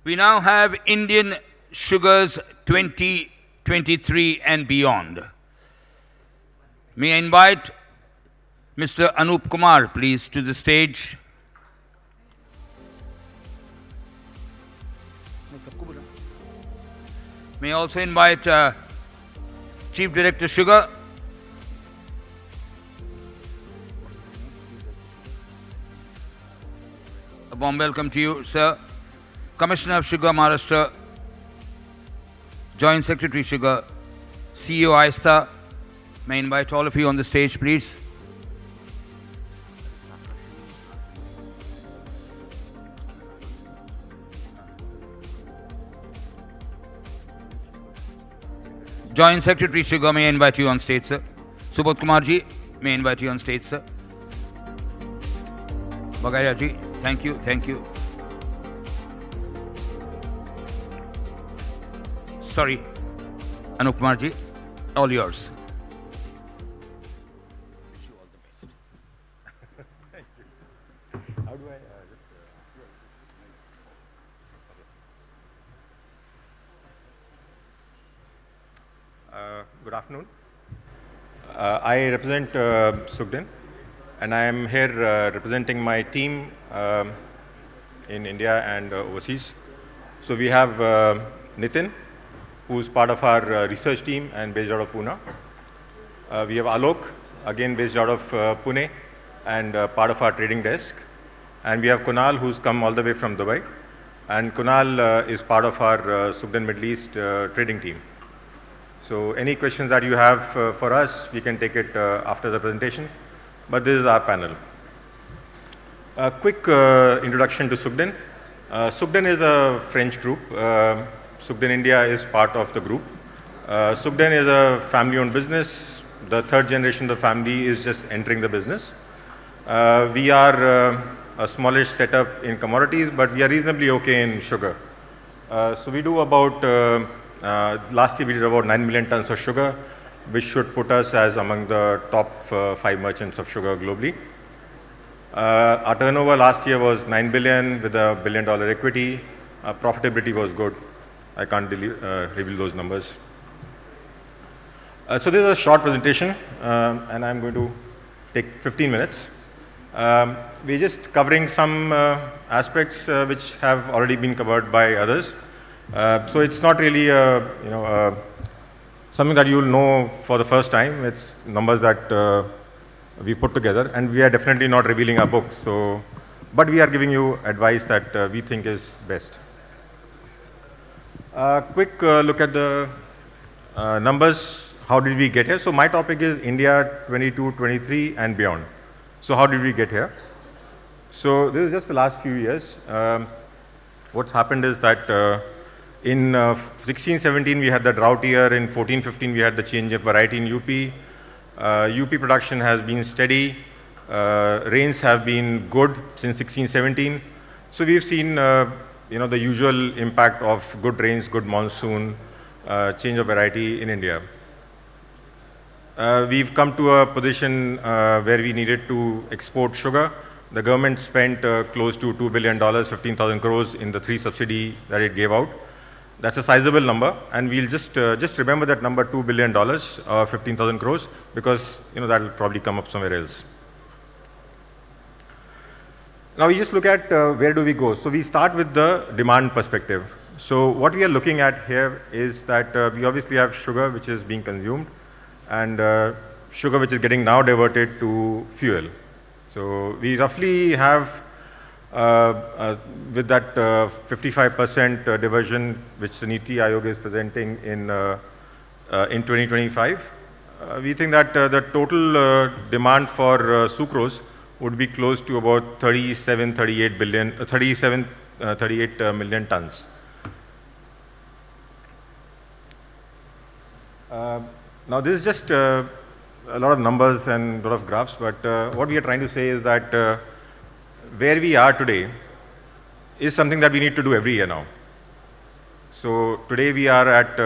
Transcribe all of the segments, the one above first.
We now have Indian Sugars 2023 and beyond. May I invite Mr. Anup Kumar, please, to the stage. May I also invite Chief Director Sugar, a warm welcome to you, sir. Commissioner of Sugar, Maharashtra, Joint Secretary Sugar, CEO AISTA. May I invite all of you on the stage, please. Joint Secretary Sugar, may I invite you on stage, sir. Subodh Kumar ji, may I invite you on stage, sir. Bagaya ji, thank you, thank you. Sorry, Anup Kumar ji, all yours. Wish you all the best. Thank you. How do I Good afternoon. I represent Sugden, and I am here representing my team in India and overseas. So we have Nitin, who's part of our research team and based out of Pune. We have Alok, again based out of Pune and part of our trading desk. And we have Kunal, who's come all the way from Dubai. And Kunal is part of our Sugden Middle East trading team. So any questions that you have for us, we can take it after the presentation. But this is our panel. A quick introduction to Sugden. Sugden is a French group. Sugden India is part of the group. Sugden is a family-owned business. The third generation of the family is just entering the business. We are a smallish setup in commodities, but we are reasonably okay in sugar. So we do about, last year we did about 9 million tons of sugar, which should put us as among the top 5 merchants of sugar globally. Our turnover last year was 9 billion with a $1 billion equity. Profitability was good. I can't reveal those numbers. So this is a short presentation, and I'm going to take 15 minutes. We're just covering some aspects which have already been covered by others. So it's not really something that you'll know for the first time. It's numbers that we put together, and we are definitely not revealing our books. So, but we are giving you advice that we think is best. Quick look at the numbers. How did we get here? So my topic is India 22, 23 and beyond. So how did we get here? So this is just the last few years. What's happened is that in 16-17 we had the drought year. In 14-15 we had the change of variety in UP. UP production has been steady. Rains have been good since 16-17. So we've seen the usual impact of good rains, good monsoon, change of variety in India. We've come to a position where we needed to export sugar. The government spent close to $2 billion, 15,000 crores in the 3 subsidy that it gave out. That's a sizable number, and we'll just remember that number, $2 billion, 15,000 crores, because that will probably come up somewhere else. Now we just look at where do we go. So we start with the demand perspective. So what we are looking at here is that we obviously have sugar which is being consumed, and sugar which is getting now diverted to fuel. So we roughly have with that 55% diversion which the Niti Aayog is presenting in 2025, we think that the total demand for sucrose would be close to about 38 million tons. Now this is just a lot of numbers and a lot of graphs, but what we are trying to say is that where we are today is something that we need to do every year now. So today we are at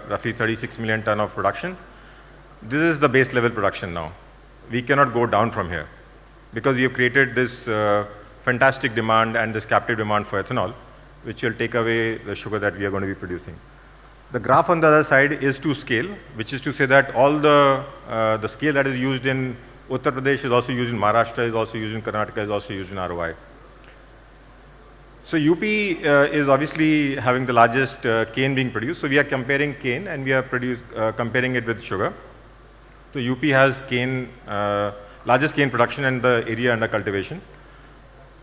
roughly 36 million ton of production. This is the base level production now. We cannot go down from here because we have created this fantastic demand and this captive demand for ethanol. which will take away the sugar that we are going to be producing. The graph on the other side is to scale, which is to say that all the scale that is used in Uttar Pradesh is also used in Maharashtra, is also used in Karnataka, is also used in ROI. So UP is obviously having the largest cane being produced. So we are comparing cane and we are comparing it with sugar. So UP has cane, largest cane production and the area under cultivation.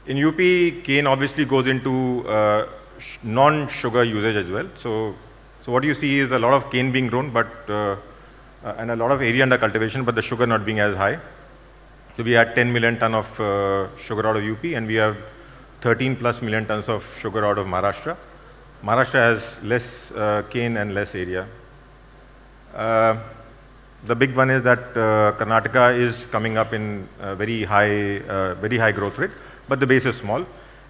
In UP, cane obviously goes into non-sugar usage as well. So what you see is a lot of cane being grown, but and a lot of area under cultivation, but the sugar not being as high. So we had 10 million ton of sugar out of UP, and we have 13 plus million tons of sugar out of Maharashtra. Maharashtra has less cane and less area. The big one is that Karnataka is coming up in very high growth rate, but the base is small.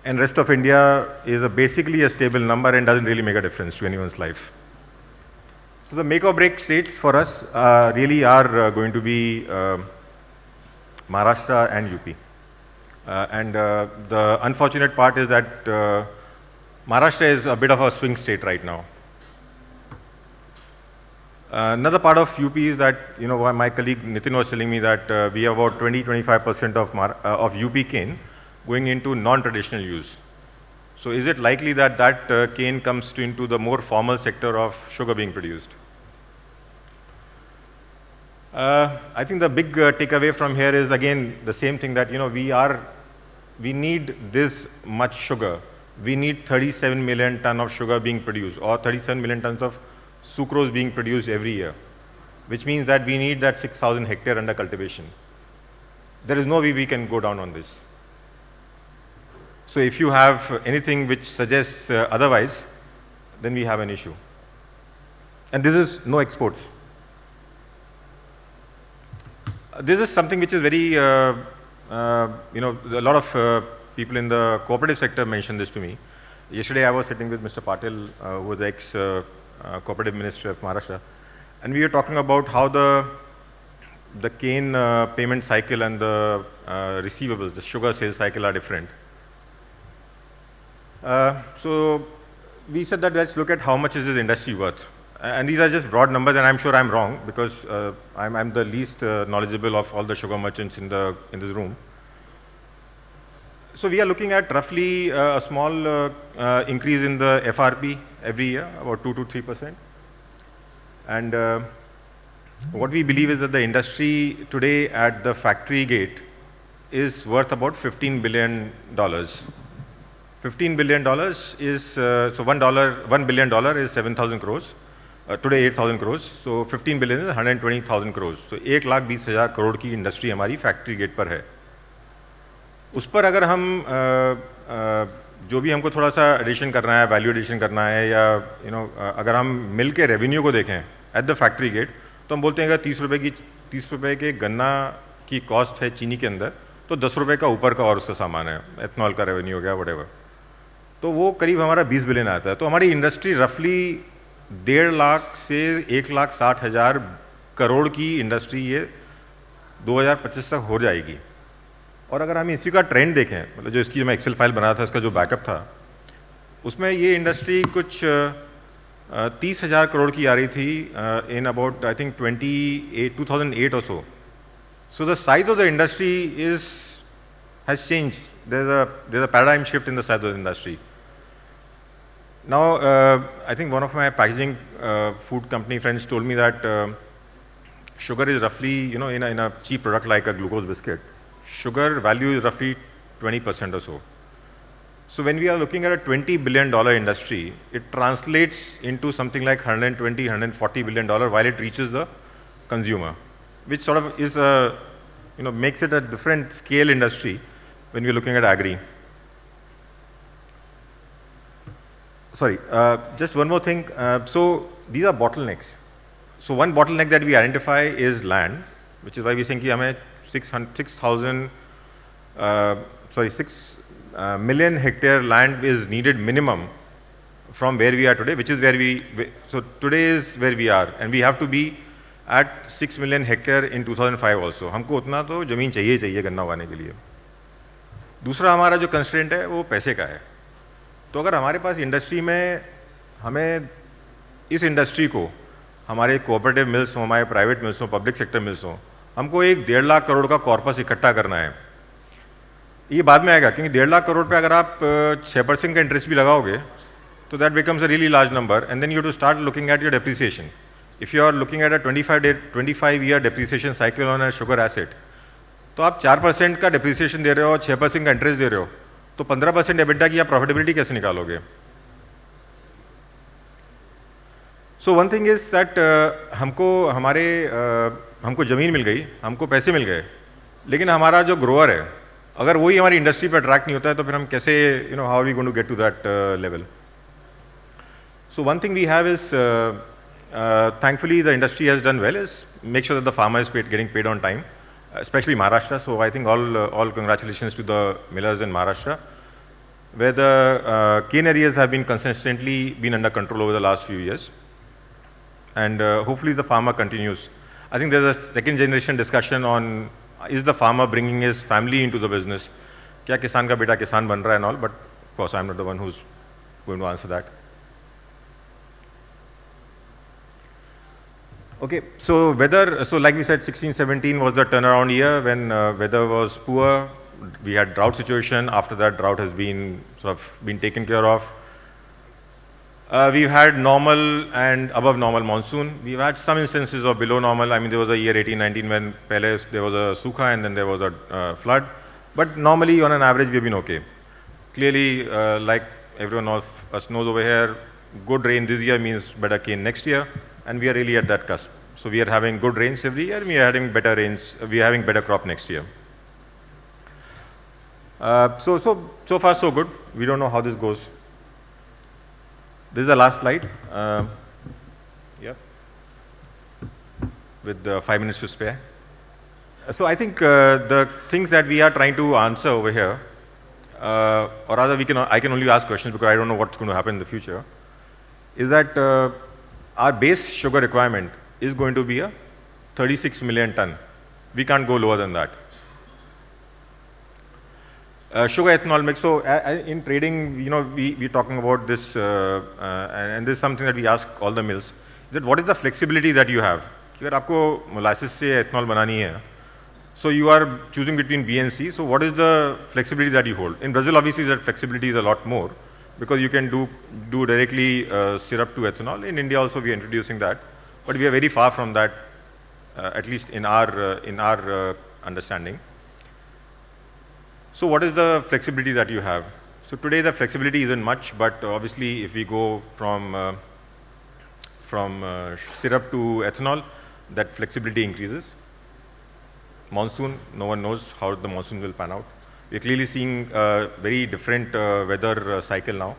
And rest of India is basically a stable number and doesn't really make a difference to anyone's life. So the make or break states for us really are going to be Maharashtra and UP. And the unfortunate part is that Maharashtra is a bit of a swing state right now. Another part of UP is that, you know, my colleague Nitin was telling me that we have about 20-25% of UP cane going into non-traditional use. So is it likely that that cane comes into the more formal sector of sugar being produced? I think the big takeaway from here is again the same thing that, you know, we need this much sugar. We need 37 million ton of sugar being produced, or 37 million tons of sucrose being produced every year, which means that we need that 6,000 hectare under cultivation. There is no way we can go down on this. So if you have anything which suggests otherwise, then we have an issue. And this is no exports. This is something which is very, you know, a lot of people in the cooperative sector mentioned this to me. Yesterday I was sitting with Mr. Patil, who was the ex-cooperative minister of Maharashtra, and we were talking about how the cane payment cycle and the receivables, the sugar sales cycle are different. So we said that let's look at how much is this industry worth. And these are just broad numbers, and I'm sure I'm wrong because I'm the least knowledgeable of all the sugar merchants in this room. So we are looking at roughly a small increase in the FRP every year, about 2 to 3%. And what we believe is that the industry today at the factory gate is worth about $15 billion. $15 billion is, so $1 billion is 7,000 crores. Today 8,000 crores. So 15 billion is 120,000 crores. So 1,20,000 crore की industry हमारी factory gate पर है. उस पर अगर हम जो भी हमको थोड़ा सा एडिशन करना है, वैल्यू एडिशन करना है, या अगर हम मिल के रेवेन्यू को देखें एट द फैक्ट्री गेट, तो हम बोलते हैं अगर 30 रुपये के गन्ना की कॉस्ट है चीनी के अंदर, तो 10 रुपये का ऊपर का और उसका सामान है, एथनॉल का रेवेन्यू हो गया, वटेवर, तो वो करीब हमारा 20 बिलियन आता है. तो हमारी इंडस्ट्री रफली 1.5 लाख से 1,60,000 करोड़ की इंडस्ट्री ये 2025 तक हो जाएगी. और अगर हम इसी का ट्रेंड देखें, मतलब जो इसकी मैं एक्सेल फाइल बनाया था, इसका जो बैकअप था, उसमें ये इंडस्ट्री कुछ 30,000 करोड़ की आ रही थी in about I think 2008 or so. So the size of the industry has changed. There's a paradigm shift in the size of the industry. Now, I think one of my packaging food company friends told me that sugar is roughly, in a cheap product like a glucose biscuit, sugar value is roughly 20% or so. So when we are looking at a $20 billion industry, it translates into something like $120, $140 billion while it reaches the consumer, which sort of is makes it a different scale industry when we're looking at agri. Sorry, just one more thing. So these are bottlenecks. So one bottleneck that we identify is land, which is why we think that 6 million hectare land is needed minimum from where we are today, which is so today is where we are, and we have to be at 6 million hectare in 2005 also. हमको उतना तो ज़मीन चाहिए गन्ना उगाने के लिए. दूसरा हमारा जो कंस्ट्रेंट है वो पैसे का है. तो अगर हमारे पास इंडस्ट्री में हमें इस इंडस्ट्री को हमारे कोऑपरेटिव मिल्स हों, हमारे प्राइवेट मिल्स हों, पब्लिक सेक्टर मिल्स हों, हमको एक 1.5 लाख करोड़ का कॉर्पस इकट्ठा करना है। ये बाद में आएगा, क्योंकि 1.5 लाख करोड़ पे अगर आप 6% का इंटरेस्ट भी लगाओगे तो that becomes a really large number, and then you to start looking at your depreciation. If you are looking at a 25 year depreciation cycle on a sugar asset, तो आप 4% का डेप्रिसिएशन दे रहे हो और 6% का इंटरेस्ट दे रहे हो, तो 15% एबिटा की आप प्रॉफिटेबिलिटी कैसे निकालोगे? सो वन थिंग इज दैट हमको ज़मीन मिल गई, हमको पैसे मिल गए, लेकिन हमारा जो ग्रोअर है अगर वही हमारी इंडस्ट्री पर अट्रैक्ट नहीं होता है तो फिर हम कैसे how are we going to get to that level? So one thing we have is thankfully the industry has done well is make sure that the farmer is getting paid on time, especially Maharashtra. So I think all congratulations to the millers in Maharashtra, where the cane areas have been consistently been under control over the last few years, and hopefully the farmer continues. I think there's a second generation discussion on is the farmer bringing his family into the business? क्या किसान का बेटा किसान बन रहा है and all, but of course I'm not the one who's going to answer that. Okay, so weather, so like we said, 16-17 was the turnaround year when weather was poor. We had drought situation. After that, drought has been sort of been taken care of. We've had normal and above normal monsoon. We've had some instances of below normal. I mean, there was a year 18-19 when there was a sukha and then there was a flood. But normally, on an average, we've been okay. Clearly, like everyone of us knows over here, good rain this year means better cane next year, and we are really at that cusp. So we are having good rains every year, and we are having better rains. We are having better crop next year. So far so good. We don't know how this goes. This is the last slide. Yeah, with 5 minutes to spare. So I think the things that we are trying to answer over here, or rather I can only ask questions because I don't know what's going to happen in the future, is that our base sugar requirement is going to be a 36 million ton. We can't go lower than that. Sugar ethanol mix. So in trading, we're talking about this, and this is something that we ask all the mills. That what is the flexibility that you have? अगर आपको molasses से ethanol बनानी है, so you are choosing between B and C. So what is the flexibility that you hold? In Brazil, obviously, that flexibility is a lot more because you can do directly syrup to ethanol. In India, also we are introducing that, but we are very far from that, at least in our understanding. So what is the flexibility that you have? So today the flexibility isn't much, but obviously if we go from syrup to ethanol, that flexibility increases. Monsoon, no one knows how the monsoon will pan out. We're clearly seeing a very different weather cycle now.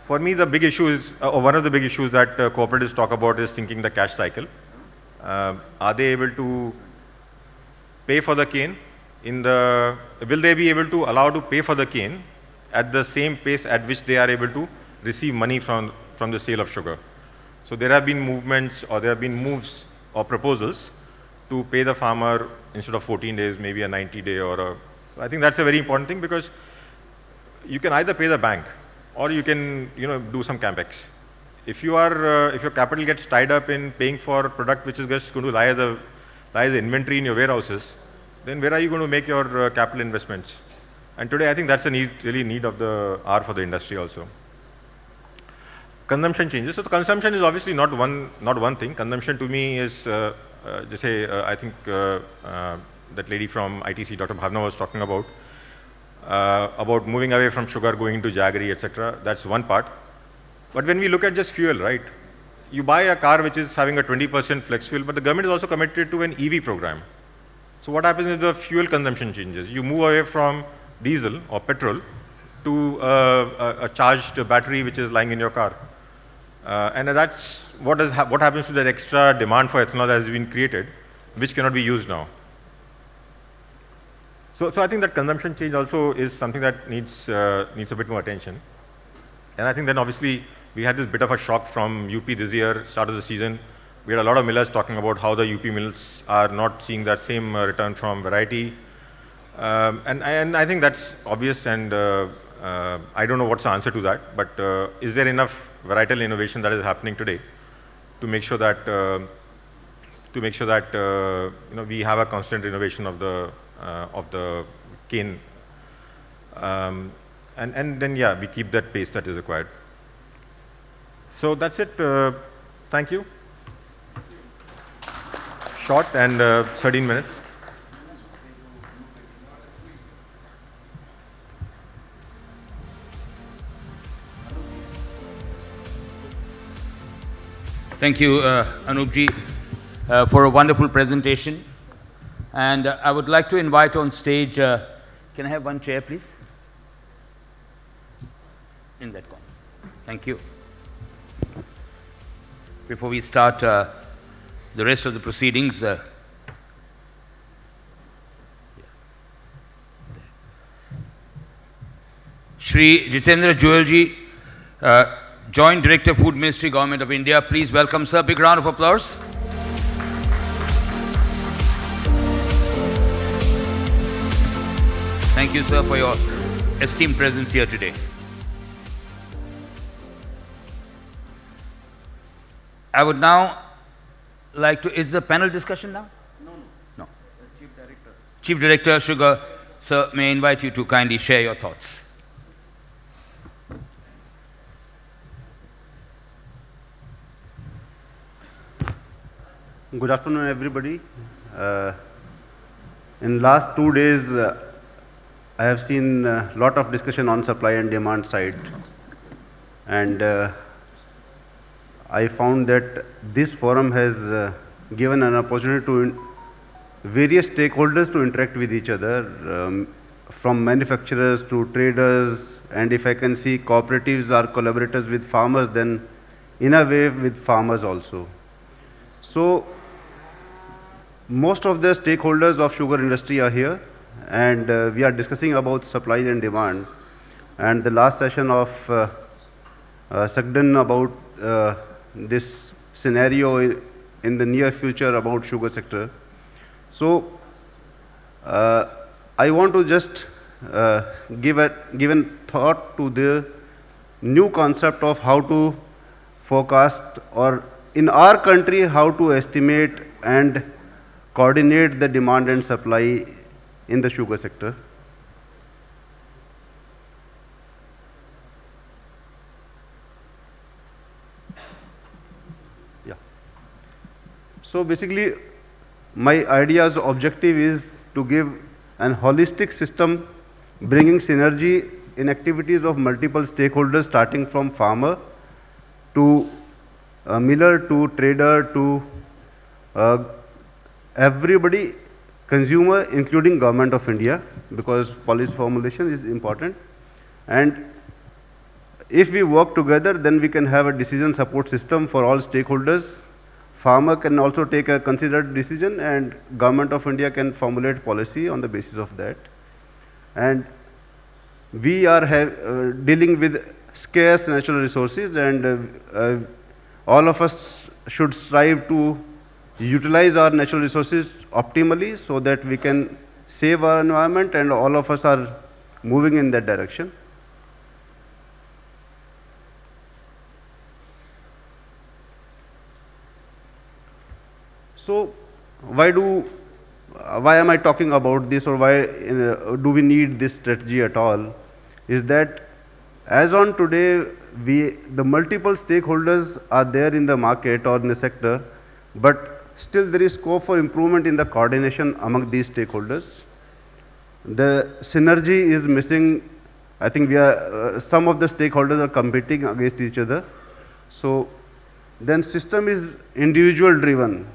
For me, the big issue is, one of the big issues that cooperatives talk about is thinking the cash cycle. Are they able to pay for the cane? Will they be able to allow to pay for the cane at the same pace at which they are able to receive money from the sale of sugar? So there have been movements, or there have been moves or proposals to pay the farmer instead of 14 days, maybe a 90-day I think that's a very important thing, because you can either pay the bank or you can do some capex. If your capital gets tied up in paying for a product which is just going to lie as inventory in your warehouses, then where are you going to make your capital investments? And today I think that's a need of the hour for the industry also. Consumption changes. So the consumption is obviously not one thing. Consumption to me is I think that lady from ITC, Dr. Bhavna, was talking about moving away from sugar, going into jaggery, etc. That's one part. But when we look at just fuel, right? You buy a car which is having a 20% flex fuel, but the government is also committed to an EV program. So what happens is the fuel consumption changes. You move away from diesel or petrol to a charged battery which is lying in your car. And that's what happens to that extra demand for ethanol that has been created, which cannot be used now. So I think that consumption change also is something that needs a bit more attention. And I think then obviously we had this bit of a shock from UP this year, start of the season. We had a lot of millers talking about how the UP mills are not seeing that same return from variety. And I think that's obvious, and I don't know what's the answer to that, but is there enough varietal innovation that is happening today to make sure that we have a constant innovation of the cane, and then yeah, we keep that pace that is required. So that's it. Thank you. Short and 13 minutes. Thank you, Anoopji, for a wonderful presentation. And I would like to invite on stage, can I have one chair, please? In that corner. Thank you. Before we start the rest of the proceedings, Shri Jitendra Joelji, Joint Director, Food Ministry, Government of India. Please welcome, sir. Big round of applause. Thank you, sir, for your esteemed presence here today. I would now like to, is the panel discussion now? No. Chief Director. Chief Director, Sugar, sir, may I invite you to kindly share your thoughts. Good afternoon, everybody. In last 2 days, I have seen a lot of discussion on supply and demand side, and I found that this forum has given an opportunity to various stakeholders to interact with each other, from manufacturers to traders, and if I can see cooperatives are collaborators with farmers, then in a way with farmers also. So most of the stakeholders of sugar industry are here, and we are discussing about supply and demand. And the last session of Sugden about this scenario in the near future about sugar sector. So I want to just give a thought to the new concept of how to forecast, or in our country, how to estimate and coordinate the demand and supply in the sugar sector. Yeah. So basically, my idea's objective is to give an holistic system bringing synergy in activities of multiple stakeholders, starting from farmer to miller to trader to everybody, consumer, including Government of India, because policy formulation is important. And if we work together, then we can have a decision support system for all stakeholders. Farmer can also take a considered decision, and Government of India can formulate policy on the basis of that. And we are dealing with scarce natural resources, and all of us should strive to utilize our natural resources optimally so that we can save our environment, and all of us are moving in that direction. So why am I talking about this, or why do we need this strategy at all? Is that as on today, the multiple stakeholders are there in the market or in the sector, but still there is scope for improvement in the coordination among these stakeholders. The synergy is missing. I think some of the stakeholders are competing against each other. So then system is individual driven.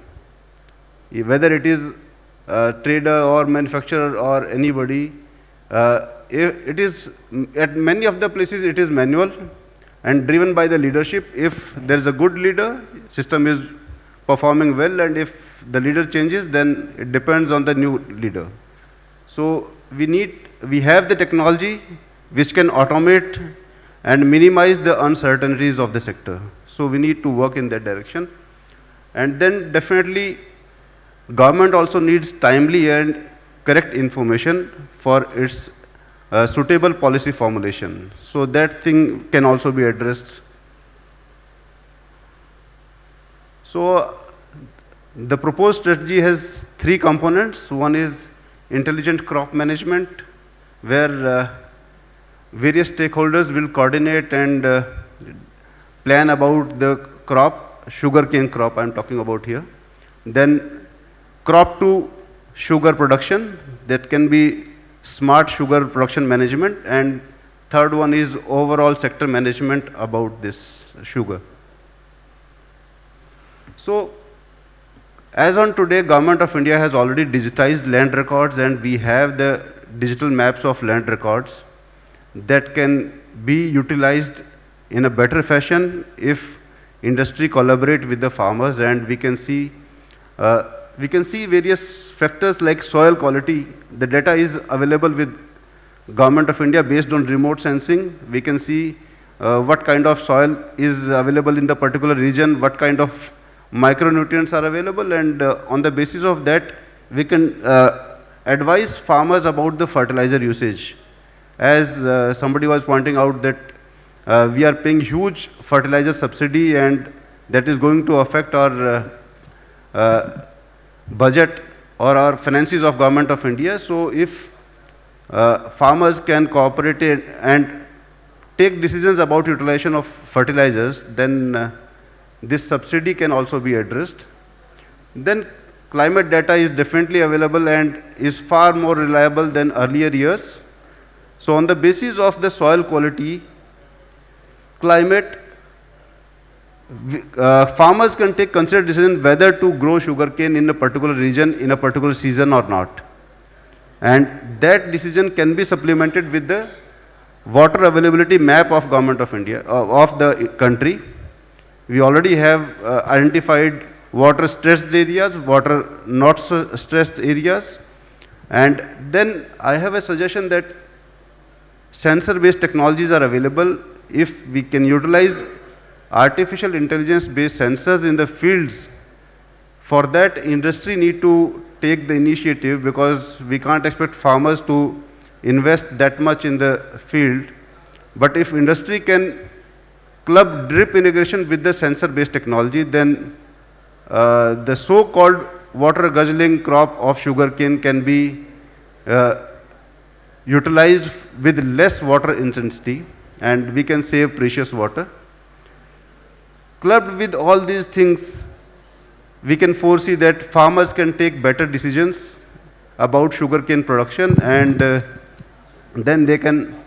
Whether it is a trader or manufacturer or anybody, it is at many of the places it is manual and driven by the leadership. If there is a good leader, system is performing well, and if the leader changes, then it depends on the new leader. So we have the technology which can automate and minimize the uncertainties of the sector. So we need to work in that direction. And then definitely government also needs timely and correct information for its suitable policy formulation. So that thing can also be addressed. So the proposed strategy has three components. One is intelligent crop management, where various stakeholders will coordinate and plan about the crop, sugarcane crop I'm talking about here. Then crop to sugar production, that can be smart sugar production management, and third one is overall sector management about this sugar. So as on today, Government of India has already digitized land records, and we have the digital maps of land records that can be utilized in a better fashion if industry collaborate with the farmers, and we can see various factors like soil quality. The data is available with Government of India based on remote sensing. We can see what kind of soil is available in the particular region, what kind of micronutrients are available, and on the basis of that, we can advise farmers about the fertilizer usage. As somebody was pointing out that we are paying huge fertilizer subsidy, and that is going to affect our budget or our finances of Government of India. So if farmers can cooperate and take decisions about utilization of fertilizers, then this subsidy can also be addressed. Then climate data is definitely available and is far more reliable than earlier years. So on the basis of the soil quality, climate, farmers can take considered decision whether to grow sugarcane in a particular region in a particular season or not. And that decision can be supplemented with the water availability map of Government of India, of the country. We already have identified water stressed areas, water not stressed areas. And then I have a suggestion that sensor based technologies are available. If we can utilize artificial intelligence based sensors in the fields, for that industry need to take the initiative, because we can't expect farmers to invest that much in the field. But if industry can club drip irrigation with the sensor based technology, then the so called water guzzling crop of sugarcane can be utilized with less water intensity, and we can save precious water. Clubbed with all these things, we can foresee that farmers can take better decisions about sugarcane production, and then they can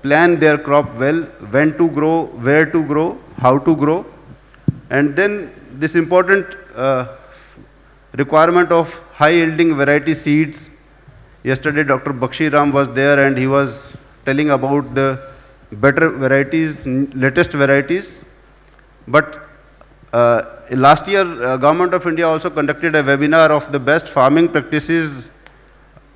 plan their crop well, when to grow, where to grow, how to grow. And then this important requirement of high yielding variety seeds. Yesterday Dr. Bakshi Ram was there, and he was telling about the better varieties, latest varieties. But last year, Government of India also conducted a webinar of the best farming practices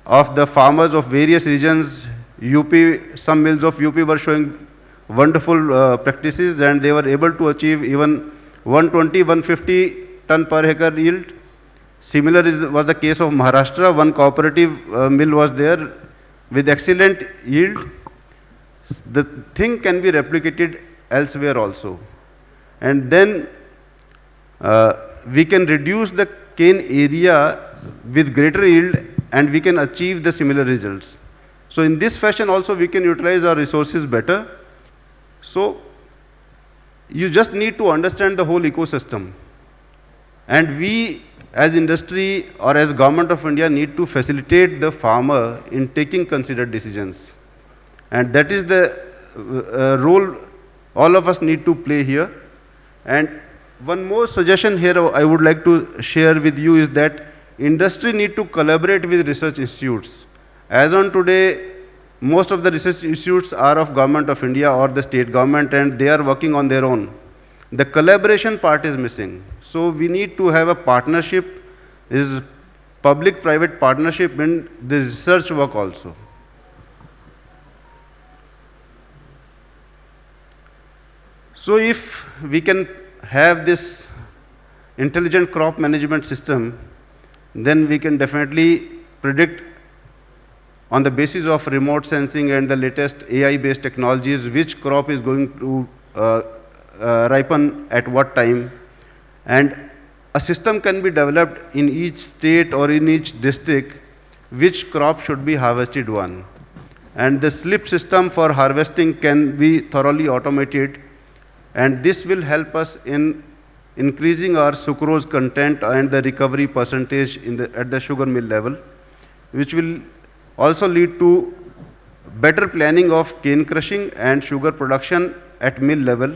of the farmers of various regions. UP, some mills of UP were showing wonderful practices, and they were able to achieve even 120, 150 ton per acre yield. Similar was the case of Maharashtra. One cooperative mill was there with excellent yield. The thing can be replicated elsewhere also. And then we can reduce the cane area with greater yield, and we can achieve the similar results. So in this fashion also we can utilize our resources better. So you just need to understand the whole ecosystem. And we as industry or as Government of India need to facilitate the farmer in taking considered decisions. And that is the role all of us need to play here. And one more suggestion here I would like to share with you is that industry need to collaborate with research institutes. As on today, most of the research institutes are of Government of India or the state government, and they are working on their own. The collaboration part is missing. So we need to have a partnership, is public-private partnership in the research work also. So if we can have this intelligent crop management system, then we can definitely predict on the basis of remote sensing and the latest AI-based technologies, which crop is going to ripen at what time. And a system can be developed in each state or in each district which crop should be harvested when. And the slip system for harvesting can be thoroughly automated, and this will help us in increasing our sucrose content and the recovery percentage at the sugar mill level, which will also lead to better planning of cane crushing and sugar production at mill level.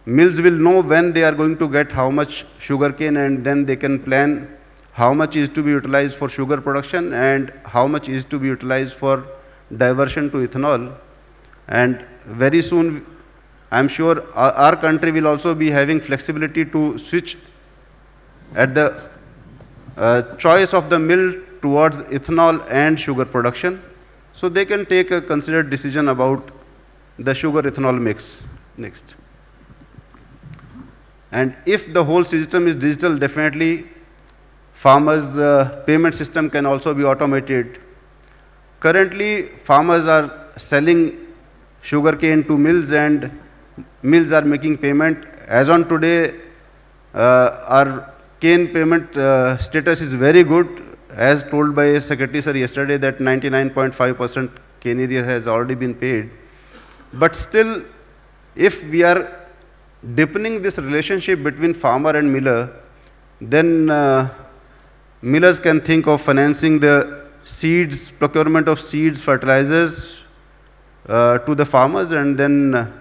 Mills will know when they are going to get how much sugar cane, and then they can plan how much is to be utilized for sugar production and how much is to be utilized for diversion to ethanol. And very soon, I'm sure our country will also be having flexibility to switch at the choice of the mill towards ethanol and sugar production. So they can take a considered decision about the sugar ethanol mix next. And if the whole system is digital, definitely farmers' payment system can also be automated. Currently, farmers are selling sugarcane to mills, and mills are making payment. As on today, our cane payment status is very good, as told by Secretary Sir yesterday, that 99.5% cane area has already been paid. But still, if we are deepening this relationship between farmer and miller, then millers can think of financing the seeds, procurement of seeds, fertilizers to the farmers, and then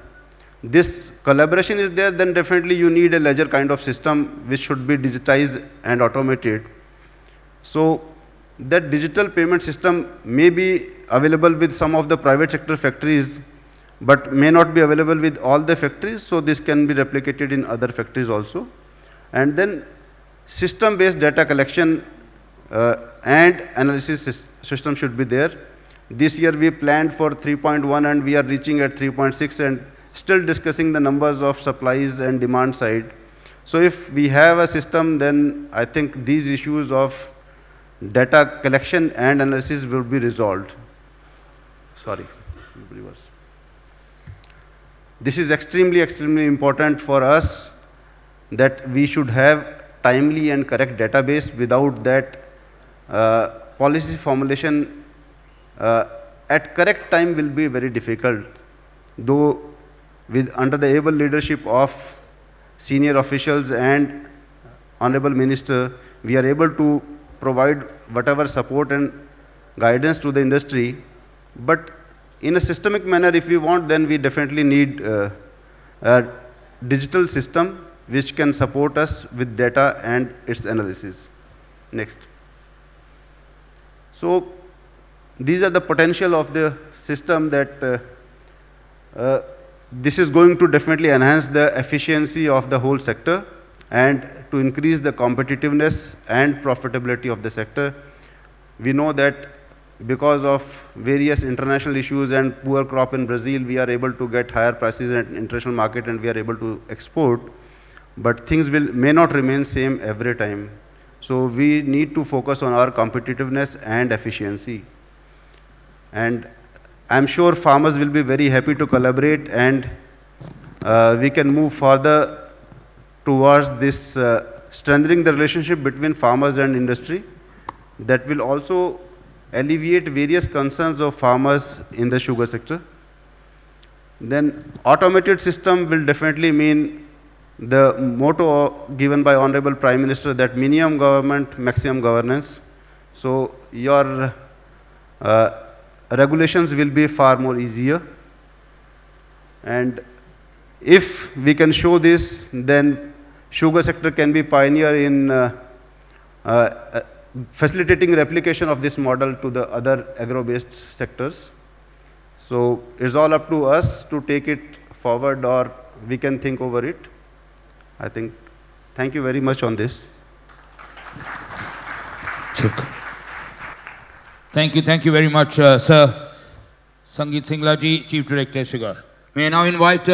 this collaboration is there, then definitely you need a ledger kind of system which should be digitized and automated. So that digital payment system may be available with some of the private sector factories, but may not be available with all the factories, so this can be replicated in other factories also. And then system-based data collection and analysis system should be there. This year we planned for 3.1 and we are reaching at 3.6 and still discussing the numbers of supplies and demand side. So if we have a system, then I think these issues of data collection and analysis will be resolved. Sorry, reverse. This is extremely, extremely important for us, that we should have timely and correct database. Without that, policy formulation at correct time will be very difficult. Though under the able leadership of senior officials and Honorable Minister, we are able to provide whatever support and guidance to the industry. But in a systemic manner, if we want, then we definitely need a digital system which can support us with data and its analysis. Next. So these are the potential of the system, that this is going to definitely enhance the efficiency of the whole sector and to increase the competitiveness and profitability of the sector. We know that because of various international issues and poor crop in Brazil, we are able to get higher prices in international market and we are able to export, but things may not remain same every time. So we need to focus on our competitiveness and efficiency. And I'm sure farmers will be very happy to collaborate, and we can move further towards this strengthening the relationship between farmers and industry. That will also alleviate various concerns of farmers in the sugar sector. Then automated system will definitely mean the motto given by Honorable Prime Minister, that minimum government, maximum governance. So your regulations will be far more easier. And if we can show this, then sugar sector can be pioneer in facilitating replication of this model to the other agro-based sectors. So it's all up to us to take it forward, or we can think over it. I think, thank you very much on this. Thank you very much, Sir Sangeet Singla ji, Chief Director, Sugar. May I now invite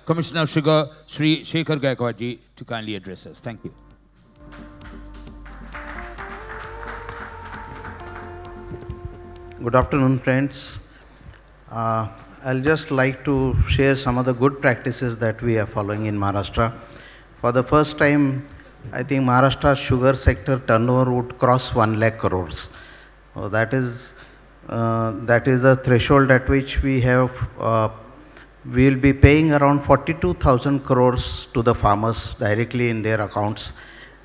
Commissioner of Sugar, Shri Shekhar Gaikwad ji, to kindly address us. Thank you. Good afternoon, friends. I'll just like to share some of the good practices that we are following in Maharashtra. For the first time, I think Maharashtra's sugar sector turnover would cross 1 lakh crores. So that is the threshold at which we will be paying around 42,000 crores to the farmers directly in their accounts,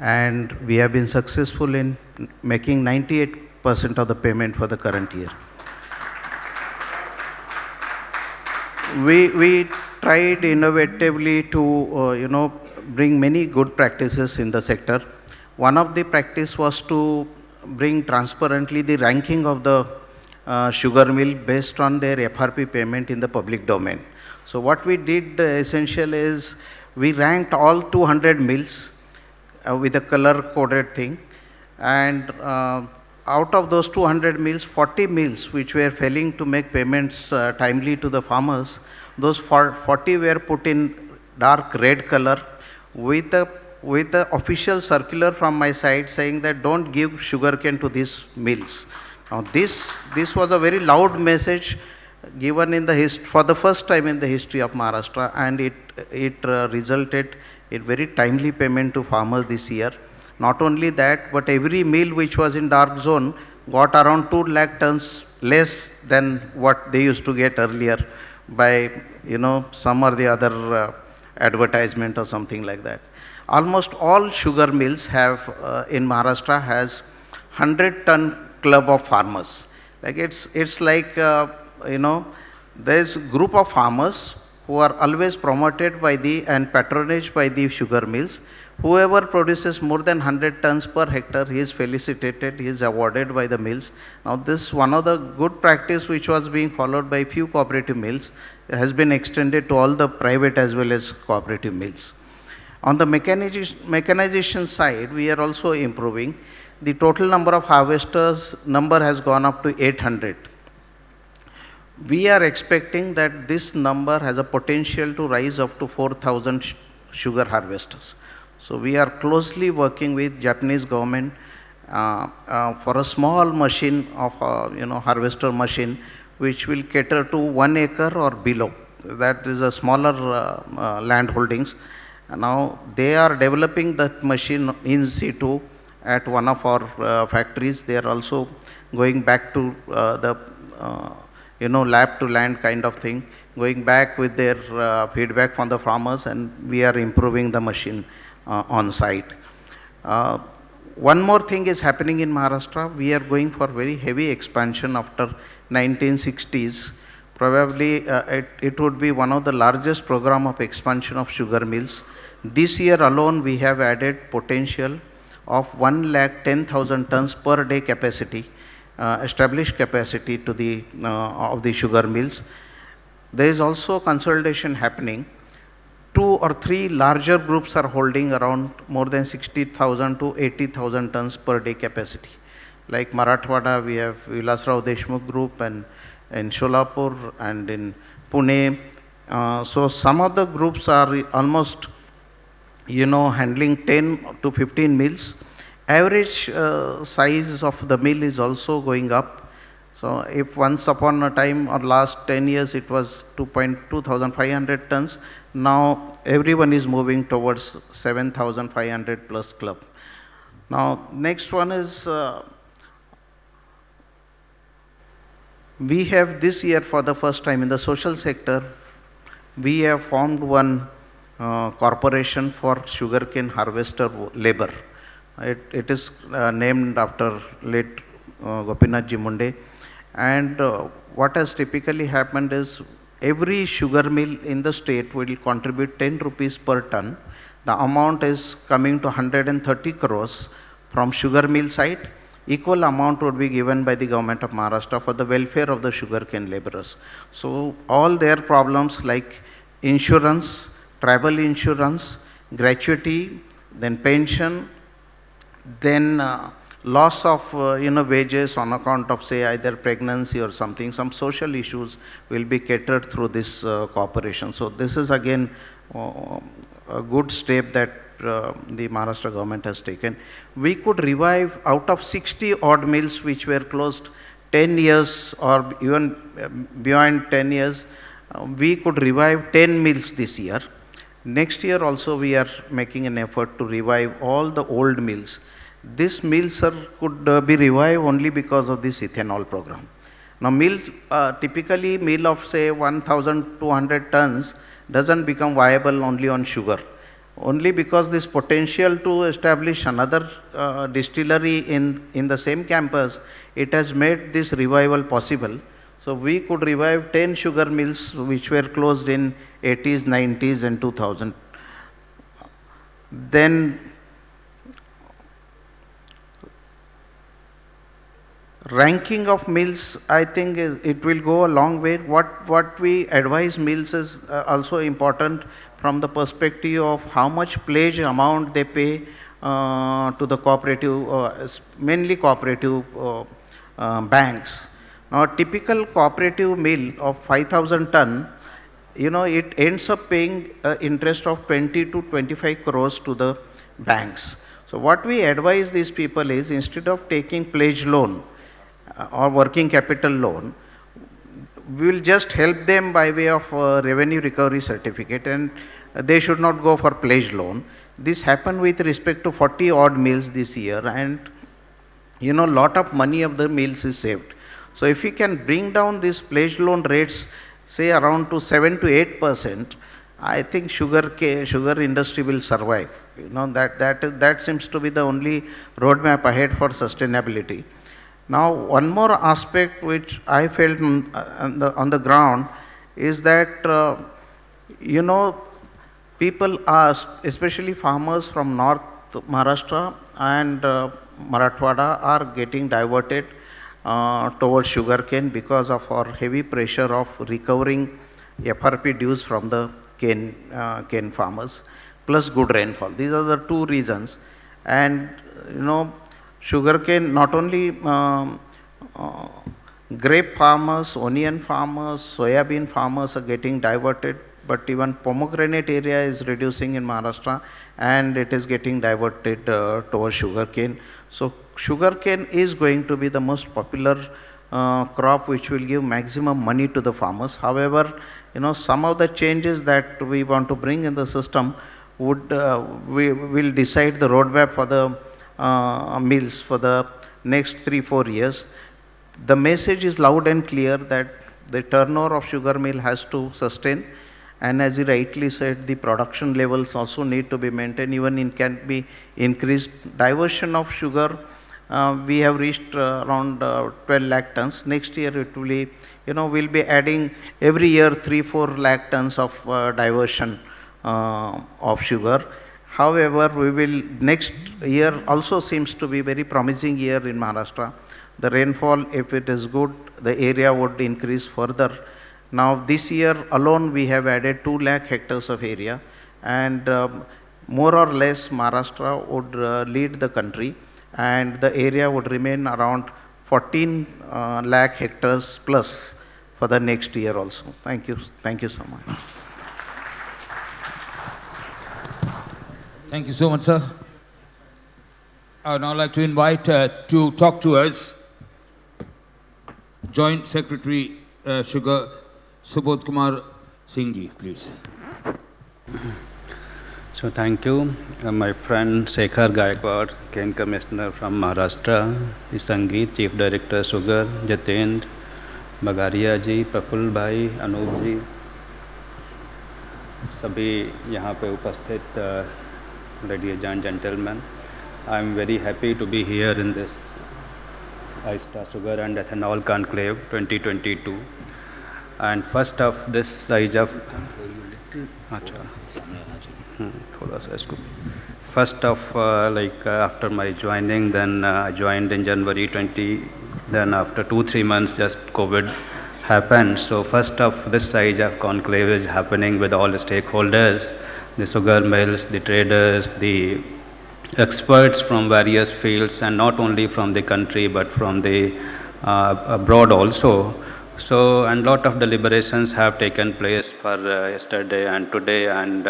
and we have been successful in making 98% of the payment for the current year. We tried innovatively to bring many good practices in the sector. One of the practice was to bring transparently the ranking of the sugar mill based on their FRP payment in the public domain. So what we did essentially is we ranked all 200 mills with a color coded thing, and out of those 200 mills, 40 mills which were failing to make payments timely to the farmers, those 40 were put in dark red color with a official circular from my side saying that don't give sugarcane to these mills. Now this was a very loud message given in for the first time in the history of Maharashtra, and it resulted in very timely payment to farmers this year. Not only that, but every mill which was in dark zone got around 2 lakh tons less than what they used to get earlier by some or the other advertisement or something like that. Almost all sugar mills have in Maharashtra has 100-ton club of farmers. Like it's like there's group of farmers who are always promoted by and patronaged by the sugar mills. Whoever produces more than 100 tons per hectare, he is felicitated, he is awarded by the mills. Now this one of the good practice which was being followed by few cooperative mills has been extended to all the private as well as cooperative mills. On the mechanization side, we are also improving. The total number of harvesters has gone up to 800. We are expecting that this number has a potential to rise up to 4,000 sugar harvesters. So we are closely working with Japanese government for a small machine of harvester machine which will cater to 1 acre or below. That is a smaller land holdings. Now they are developing that machine in situ at one of our factories. They are also going back to the lab to land kind of thing, going back with their feedback from the farmers, and we are improving the machine on site. One more thing is happening in Maharashtra. We are going for very heavy expansion after 1960s. Probably it would be one of the largest program of expansion of sugar mills. This year alone we have added potential of 1,10,000 tons per day capacity, established capacity to the of the sugar mills. There is also consolidation happening. 2 or 3 larger groups are holding around more than 60,000 to 80,000 tons per day capacity. Like Marathwada, we have Vilasrao Deshmukh Group, and in Sholapur and in Pune. So some of the groups are almost handling 10 to 15 mills. Average size of the mill is also going up. So if once upon a time or last 10 years it was 2,500 tons, now everyone is moving towards 7,500 plus club. Now next one is we have this year for the first time in the social sector, we have formed one corporation for sugarcane harvester labor. It is named after late Gopinath Ji Munde. And what has typically happened is every sugar mill in the state will contribute 10 rupees per ton. The amount is coming to 130 crores from sugar mill side. Equal amount would be given by the government of Maharashtra for the welfare of the sugarcane laborers. So all their problems like insurance, travel insurance, gratuity, then pension, then loss of wages on account of say either pregnancy or something, some social issues will be catered through this cooperation. So this is again a good step that the Maharashtra government has taken. We could revive out of 60 odd mills which were closed, 10 years or even beyond 10 years, we could revive 10 mills this year. Next year also we are making an effort to revive all the old mills. This mill, sir, could be revived only because of this ethanol program. Now mills, typically mill of say 1,200 tons doesn't become viable only on sugar. Only because this potential to establish another distillery in the same campus, it has made this revival possible. So we could revive 10 sugar mills which were closed in 80s, 90s and 2000. Then ranking of mills, I think it will go a long way. What we advise mills is also important from the perspective of how much pledge amount they pay to the cooperative, mainly cooperative banks. Now, a typical cooperative mill of 5,000 ton, it ends up paying interest of 20 to 25 crores to the banks. So what we advise these people is, instead of taking pledge loan or working capital loan, we will just help them by way of revenue recovery certificate, and they should not go for pledge loan. This happened with respect to 40 odd mills this year, and lot of money of the mills is saved. So if we can bring down these pledge loan rates, say around to 7 to 8%, I think sugar industry will survive. That seems to be the only roadmap ahead for sustainability. Now, one more aspect which I felt on the ground is that, people ask, especially farmers from North Maharashtra and Marathwada are getting diverted towards sugarcane because of our heavy pressure of recovering FRP dues from the cane farmers, plus good rainfall. These are the two reasons. And, sugarcane, not only grape farmers, onion farmers, soybean farmers are getting diverted, but even pomegranate area is reducing in Maharashtra, and it is getting diverted towards sugarcane. So sugarcane is going to be the most popular crop which will give maximum money to the farmers. However, some of the changes that we want to bring in the system we will decide the roadmap for the mills for the next 3-4 years. The message is loud and clear that the turnover of sugar mill has to sustain, and as you rightly said, the production levels also need to be maintained, even it can be increased. Diversion of sugar, we have reached around 12 lakh tons. Next year it will be, we'll be adding every year 3-4 lakh tons of diversion of sugar. However, we will, next year also seems to be very promising year in Maharashtra. The rainfall, if it is good, the area would increase further. Now this year alone we have added 2 lakh hectares of area, and more or less Maharashtra would lead the country, and the area would remain around 14 lakh hectares plus for the next year also. Thank you so much. Thank you so much, sir. I would now like to invite to talk to us Joint Secretary Sugar, Subodh Kumar Singh ji, please. So thank you. My friend Shekhar Gaikwad, Cane Commissioner from Maharashtra, Sangeet, Chief Director Sugar, Jitendra, Bagaria जी, प्रफुल्ल भाई, अनूप जी, सभी यहाँ पे उपस्थित ladies and gentlemen, I am very happy to be here in this AISTA'S Sugar and Ethanol Conclave 2022. And first of this, first of after my joining, then I joined in January 20. Then after 2-3 months, just COVID happened. So first of this size of conclave is happening with all the stakeholders, the sugar mills, the traders, the experts from various fields, and not only from the country but from the abroad also. So, and lot of deliberations have taken place for yesterday and today, and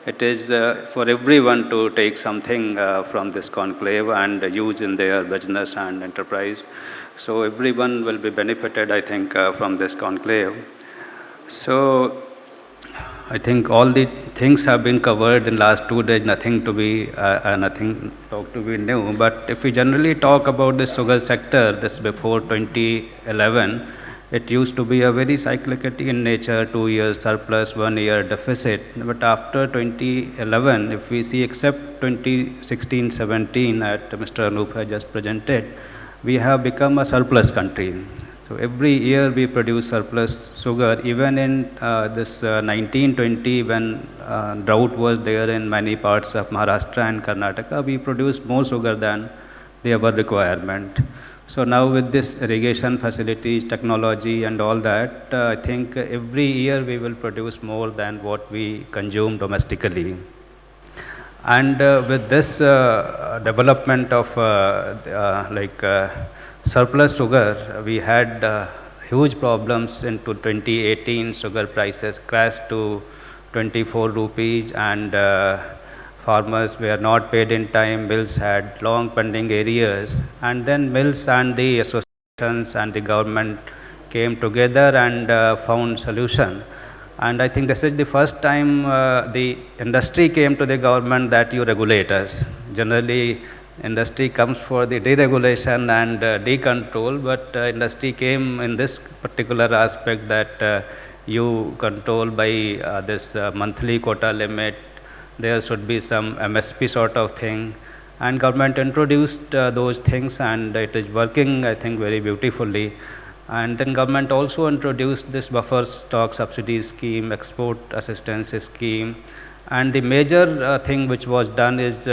it is for everyone to take something from this conclave and use in their business and enterprise. So everyone will be benefited, I think, from this conclave. So I think all the things have been covered in last 2 days, nothing to be new. But if we generally talk about the sugar sector, this before 2011, it used to be a very cyclicity in nature, 2 years surplus, 1 year deficit. But after 2011, if we see except 2016-17 that Mr. Anup has just presented, we have become a surplus country. So every year we produce surplus sugar. Even in this 1920, when drought was there in many parts of Maharashtra and Karnataka, we produced more sugar than our requirement. So now with this irrigation facilities, technology and all that, I think every year we will produce more than what we consume domestically. And with this development of surplus sugar, we had huge problems into 2018. Sugar prices crashed to 24 rupees and farmers were not paid in time. Mills had long pending arrears, and then mills and the associations and the government came together and found solution. And I think this is the first time the industry came to the government that you regulate us. Generally, industry comes for the deregulation and decontrol, but industry came in this particular aspect that you control by this monthly quota limit. There should be some MSP sort of thing, and government introduced those things, and it is working, I think, very beautifully. And then government also introduced this buffer stock subsidy scheme, export assistance scheme. And the major thing which was done is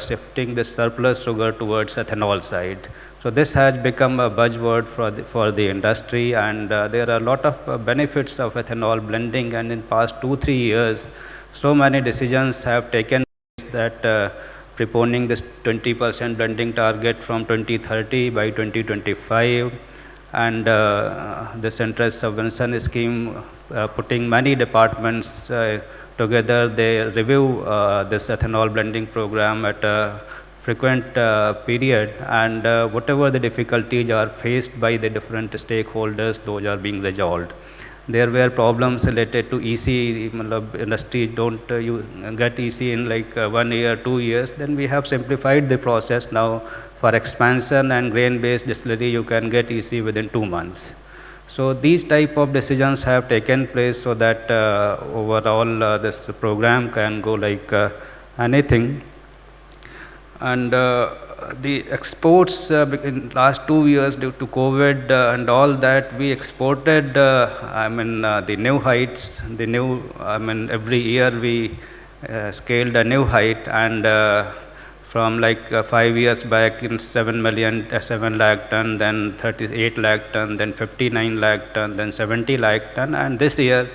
shifting the surplus sugar towards ethanol side. So this has become a buzzword for the industry, and there are a lot of benefits of ethanol blending. And in past 2-3 years, so many decisions have taken place that preponing this 20% blending target from 2030 by 2025, and this interest subvention scheme putting many departments together. They review this ethanol blending program at a frequent period, and whatever the difficulties are faced by the different stakeholders, those are being resolved. There were problems related to EC, industry don't you get EC in 1 year, 2 years. Then we have simplified the process now. For expansion and grain-based distillery, you can get EC within 2 months. So these type of decisions have taken place so that overall this program can go like anything. And the exports in last 2 years due to COVID and all that, we exported, the new heights, every year we scaled a new height, and from 5 years back in 7 lakh ton, then 38 lakh ton, then 59 lakh ton, then 70 lakh ton, and this year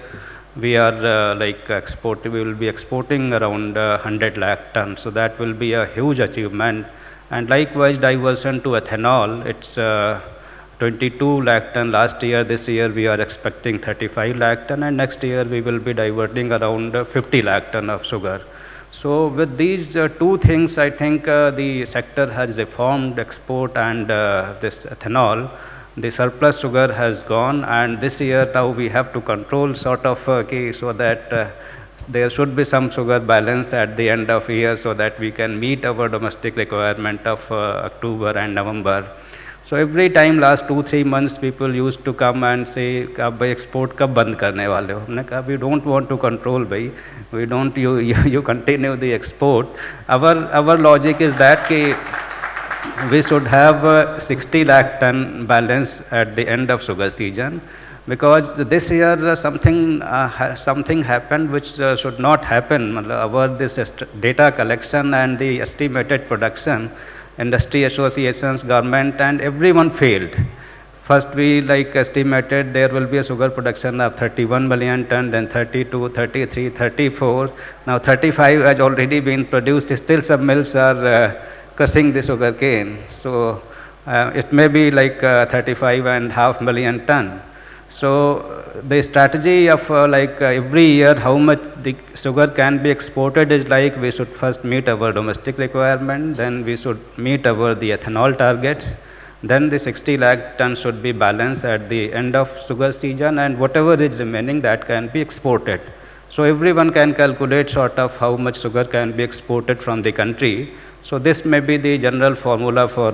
we are we will be exporting around 100 lakh ton. So that will be a huge achievement. And likewise, diversion to ethanol, it's 22 lakh ton last year. This year we are expecting 35 lakh ton, and next year we will be diverting around 50 lakh ton of sugar. So with these two things, I think the sector has reformed export and this ethanol. The surplus sugar has gone, and this year now we have to control sort of so that there should be some sugar balance at the end of year so that we can meet our domestic requirement of October and November. So every time last 2-3 months people used to come and say, "Bhai, export kab band karne wale ho?" हमने कहा, "We don't want to control, bhai. We don't. You continue the export." Our logic is that we should have 60 lakh ton balance at the end of sugar season, because this year something happened which should not happen. Our this data collection and the estimated production, industry associations, government, and everyone failed. First we estimated there will be a sugar production of 31 million ton, then 32, 33, 34. Now 35 has already been produced. Still some mills are crushing the sugar cane. So it may be 35.5 million ton. So the strategy of every year how much the sugar can be exported is like we should first meet our domestic requirement, then we should meet the ethanol targets, then the 60 lakh tons should be balanced at the end of sugar season, and whatever is remaining that can be exported. So everyone can calculate sort of how much sugar can be exported from the country. So this may be the general formula for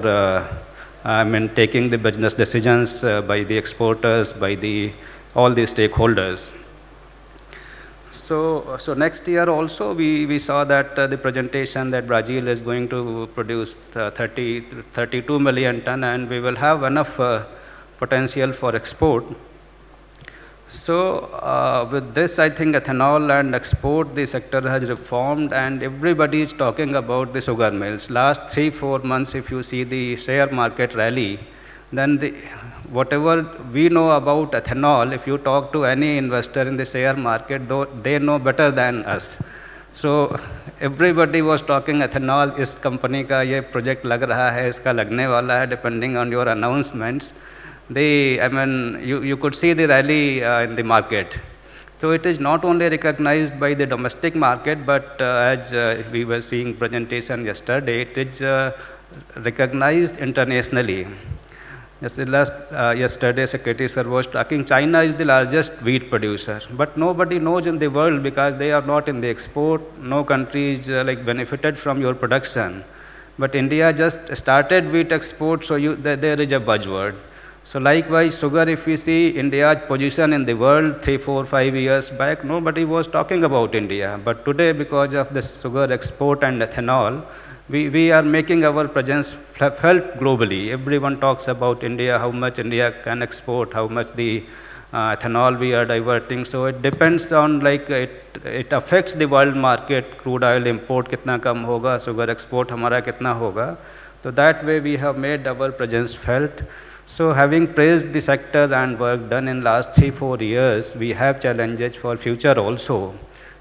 taking the business decisions by the exporters, by all the stakeholders. So next year also we saw that the presentation that Brazil is going to produce 32 million ton, and we will have enough potential for export. So with this, I think ethanol and export, the sector has reformed, and everybody is talking about the sugar mills. Last 3-4 months, if you see the share market rally, then whatever we know about ethanol, if you talk to any investor in the share market, though they know better than us. So everybody was talking ethanol, इस company का ये project लग रहा है, इसका लगने वाला है, depending on your announcements. You could see the rally in the market. So it is not only recognized by the domestic market, but as we were seeing presentation yesterday, it is recognized internationally. Yesterday, Secretary Sir was talking, China is the largest wheat producer, but nobody knows in the world because they are not in the export. No country is benefited from your production. But India just started wheat export, so there is a buzzword. So likewise, sugar, if we see India's position in the world 3, 4, 5 years back, nobody was talking about India. But today, because of the sugar export and ethanol, we are making our presence felt globally. Everyone talks about India, how much India can export, how much the ethanol we are diverting. So it depends on it affects the world market. Crude oil import kitna kam hoga, sugar export hamara kitna hoga. So that way we have made our presence felt. So having praised the sector and work done in last 3-4 years, we have challenges for future also.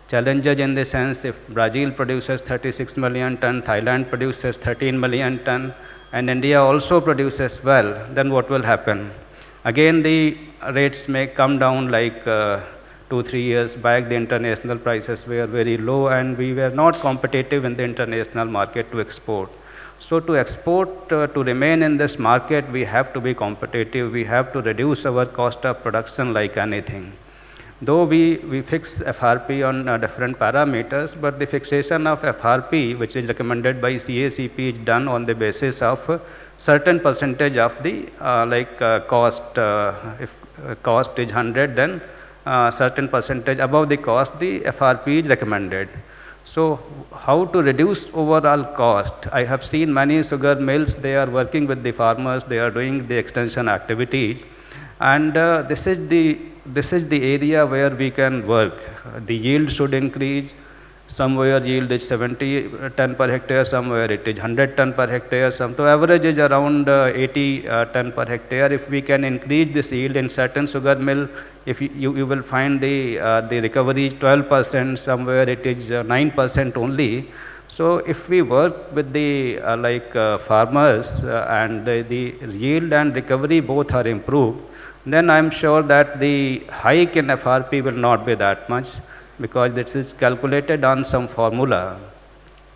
Challenges in the sense, if Brazil produces 36 million ton, Thailand produces 13 million ton, and India also produces well, then what will happen? Again, the rates may come down 2-3 years back. The international prices were very low, and we were not competitive in the international market to export. So to export, to remain in this market, we have to be competitive. We have to reduce our cost of production like anything. Though we fix FRP on different parameters, but the fixation of FRP, which is recommended by CACP, is done on the basis of certain percentage of the cost. If cost is 100, then certain percentage above the cost, the FRP is recommended. So how to reduce overall cost? I have seen many sugar mills, they are working with the farmers, they are doing the extension activities, and this is the area where we can work. The yield should increase. Somewhere yield is 70 ton per hectare, somewhere it is 100 ton per hectare. So average is around 80 ton per hectare. If we can increase this yield in certain sugar mill, if you will find the recovery 12%, somewhere it is 9% only. So if we work with the farmers and the yield and recovery both are improved, then I am sure that the hike in FRP will not be that much, because this is calculated on some formula.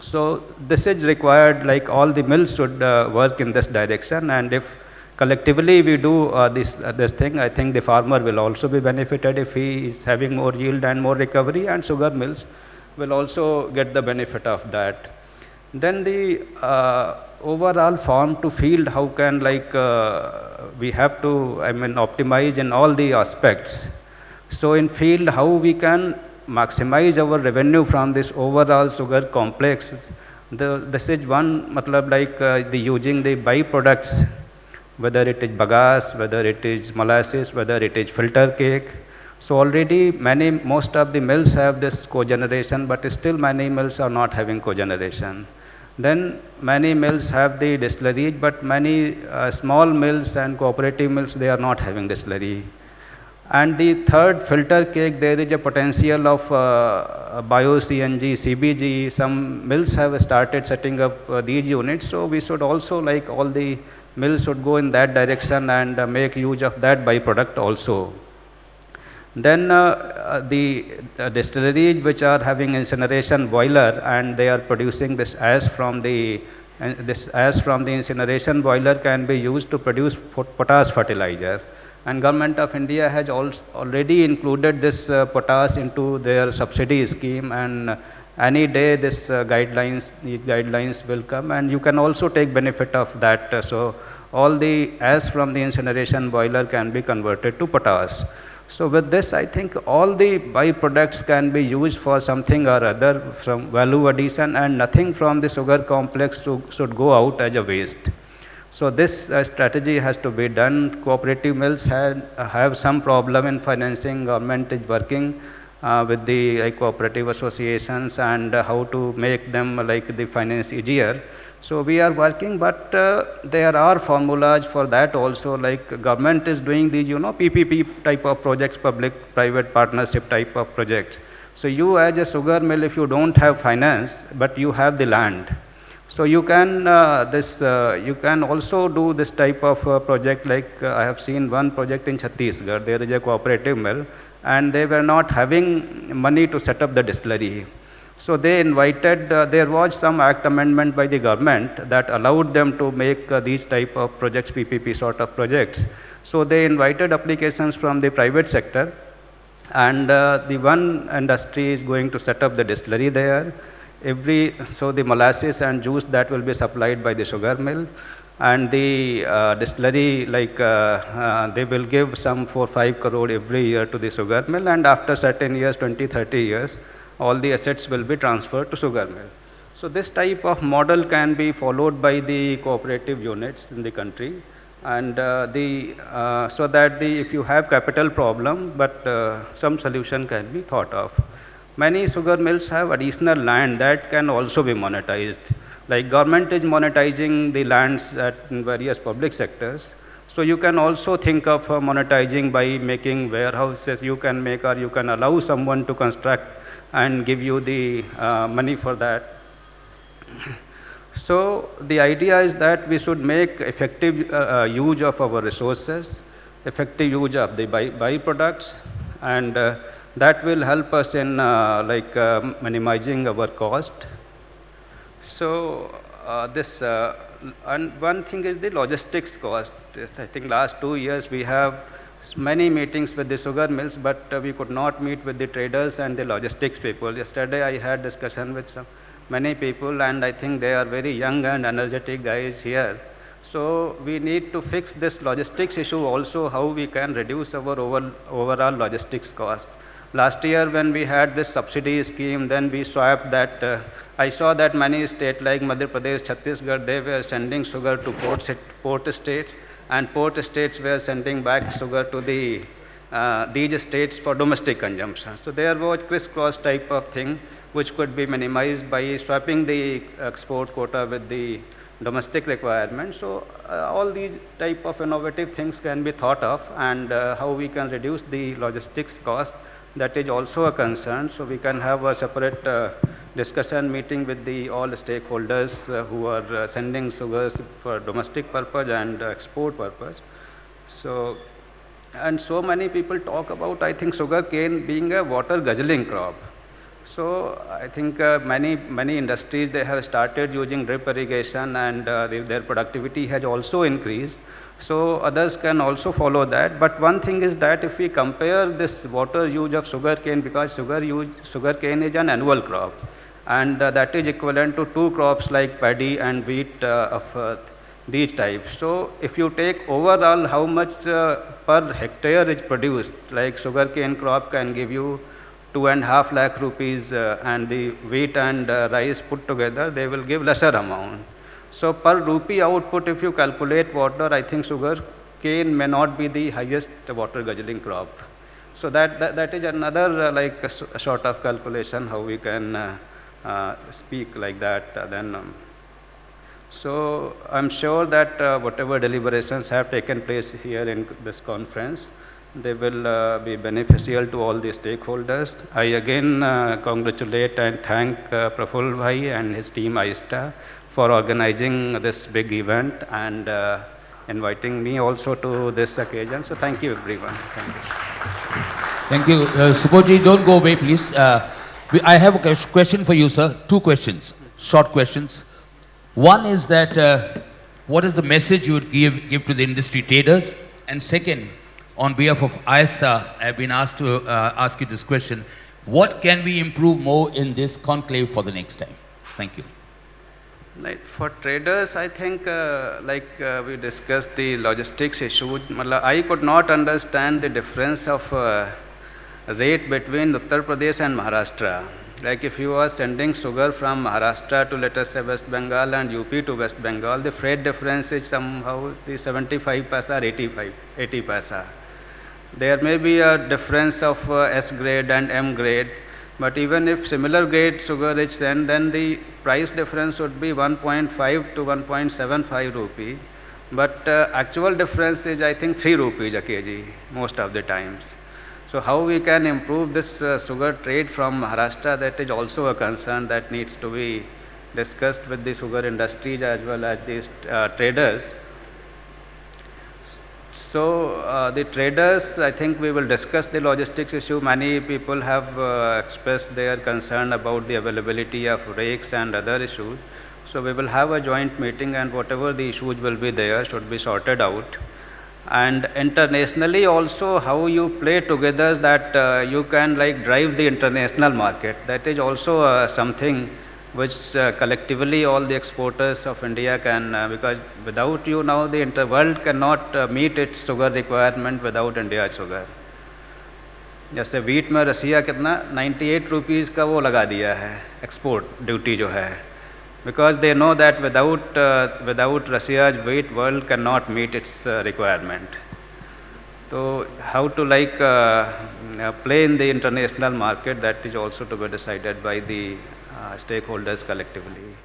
So this is required, all the mills should work in this direction, and if collectively we do this thing, I think the farmer will also be benefited if he is having more yield and more recovery, and sugar mills will also get the benefit of that. Then the overall farm to field, how can we have to optimize in all the aspects. So in field, how we can maximize our revenue from this overall sugar complex. This is one, using the byproducts, whether it is bagasse, whether it is molasses, whether it is filter cake. So already most of the mills have this cogeneration, but still many mills are not having cogeneration. Then many mills have the distilleries, but many small mills and cooperative mills, they are not having distillery. And the third, filter cake, there is a potential of bio-CNG, CBG. Some mills have started setting up these units, so we should also, all the mills should go in that direction and make use of that byproduct also. Then the distilleries which are having incineration boiler and they are producing this ash from the incineration boiler can be used to produce potash fertilizer. And Government of India has already included this potash into their subsidy scheme, and any day these guidelines will come, and you can also take benefit of that. So all the ash from the incineration boiler can be converted to potash. So with this, I think all the byproducts can be used for something or other from value addition, and nothing from the sugar complex should go out as a waste. So this strategy has to be done. Cooperative mills have some problem in financing. Government is working with the cooperative associations and how to make them the finance easier. So we are working, but there are formulas for that also, like government is doing these, PPP type of projects, public-private partnership type of projects. So you as a sugar mill, if you don't have finance, but you have the land, so you can, you can also do this type of project, like I have seen one project in Chhattisgarh. There is a cooperative mill, and they were not having money to set up the distillery. So they invited, there was some act amendment by the government that allowed them to make these type of projects, PPP sort of projects. So they invited applications from the private sector, and the one industry is going to set up the distillery there. So the molasses and juice that will be supplied by the sugar mill, and the distillery, they will give some 4-5 crore every year to the sugar mill, and after certain years, 20-30 years, all the assets will be transferred to sugar mill. So this type of model can be followed by the cooperative units in the country, and so that if you have capital problem, but some solution can be thought of. Many sugar mills have additional land that can also be monetized. Like government is monetizing the lands in various public sectors. So you can also think of monetizing by making warehouses you can make, or you can allow someone to construct and give you the money for that. So the idea is that we should make effective use of our resources, effective use of the byproducts, and that will help us in minimizing our cost. So and one thing is the logistics cost. I think last 2 years we have many meetings with the sugar mills, but we could not meet with the traders and the logistics people. Yesterday I had discussion with many people, and I think they are very young and energetic guys here. So we need to fix this logistics issue also, how we can reduce our overall logistics cost. Last year when we had this subsidy scheme, then we swapped that. I saw that many states like Madhya Pradesh, Chhattisgarh, they were sending sugar to port states, and port states were sending back sugar to these states for domestic consumption. So there was crisscross type of thing which could be minimized by swapping the export quota with the domestic requirements. So all these type of innovative things can be thought of, and how we can reduce the logistics cost, that is also a concern. So we can have a separate discussion meeting with all stakeholders who are sending sugars for domestic purpose and export purpose. So, and so many people talk about, I think, sugar cane being a water guzzling crop. So I think many industries, they have started using drip irrigation, and their productivity has also increased. So others can also follow that. But one thing is that if we compare this water use of sugar cane, because sugar cane is an annual crop, and that is equivalent to 2 crops like paddy and wheat of these types. So if you take overall how much per hectare is produced, like sugar cane crop can give you 2.5 lakh rupees, and the wheat and rice put together, they will give lesser amount. So per rupee output, if you calculate water, I think sugar cane may not be the highest water guzzling crop. So that is another a sort of calculation how we can speak like that. So I'm sure that whatever deliberations have taken place here in this conference, they will be beneficial to all the stakeholders. I again congratulate and thank Praful Bhai and his team AISTA for organizing this big event and inviting me also to this occasion. So thank you everyone. Thank you. Thank you. Subodhi, don't go away, please. I have a question for you, sir. Two questions, short questions. One is that what is the message you would give to the industry traders? And second, on behalf of AISTA, I've been asked to ask you this question. What can we improve more in this conclave for the next time? Thank you. Like for traders, I think we discussed the logistics issue. I could not understand the difference of rate between Uttar Pradesh and Maharashtra. Like if you are sending sugar from Maharashtra to, let us say, West Bengal and UP to West Bengal, the freight difference is somehow the 75 paisa or 80 paisa. There may be a difference of S grade and M grade, but even if similar grade sugar is sent, then the price difference would be 1.5 to 1.75 rupees. But actual difference is, I think, 3 rupees a kg most of the times. So how we can improve this sugar trade from Maharashtra, that is also a concern that needs to be discussed with the sugar industries as well as these traders. So the traders, I think we will discuss the logistics issue. Many people have expressed their concern about the availability of rakes and other issues. So we will have a joint meeting, and whatever the issues will be there should be sorted out. And internationally also, how you play together that you can drive the international market. That is also something which collectively all the exporters of India can, because without you now the world cannot meet its sugar requirement without India's sugar. जैसे wheat में रसिया कितना 98 rupees का वो लगा दिया है export duty जो है, because they know that without Russia's wheat, world cannot meet its requirement. So how to play in the international market, that is also to be decided by the stakeholders collectively.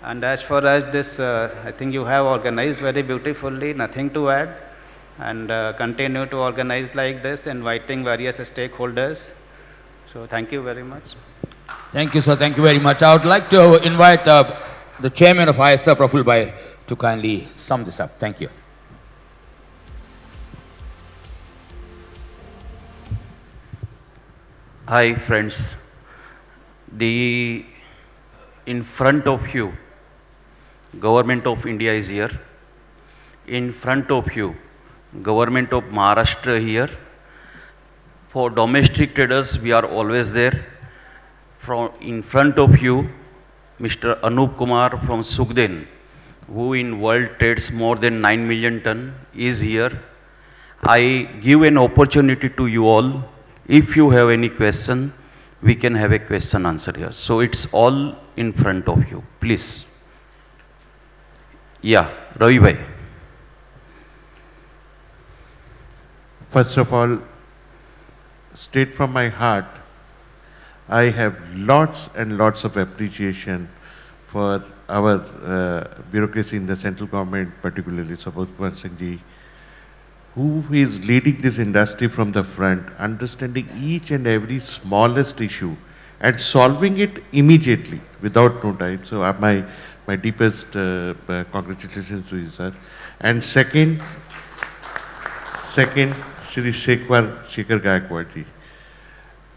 And as far as this, I think you have organized very beautifully, nothing to add, and continue to organize like this, inviting various stakeholders. So thank you very much. Thank you, sir. Thank you very much. I would like to invite the chairman of AISTA, Praful Bhai, to kindly sum this up. Thank you. Hi, friends. In front of you, Government of India is here. In front of you, Government of Maharashtra here. For domestic traders, we are always there. In front of you, Mr. Anup Kumar from Sugden, who in world trades more than 9 million ton, is here. I give an opportunity to you all. If you have any question, we can have a question answer here. So it's all in front of you. Please. Yeah, Ravi bhai. First of all, straight from my heart, I have lots and lots of appreciation for our bureaucracy in the central government, particularly Subodh Kumar Singh ji, who is leading this industry from the front, understanding each and every smallest issue and solving it immediately without no time. So my deepest congratulations to you, sir. And second, Shri Shekhar Gaikwad ji.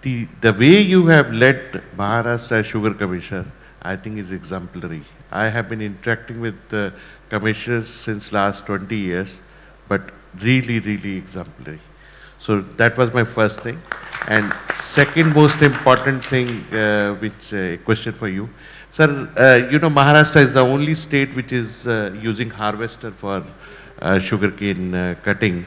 The way you have led Maharashtra Sugar Commission, I think is exemplary. I have been interacting with the commissioners since last 20 years, but really, really exemplary. So that was my first thing. And second most important thing, which a question for you. Sir, you know Maharashtra is the only state which is using harvester for sugarcane cutting.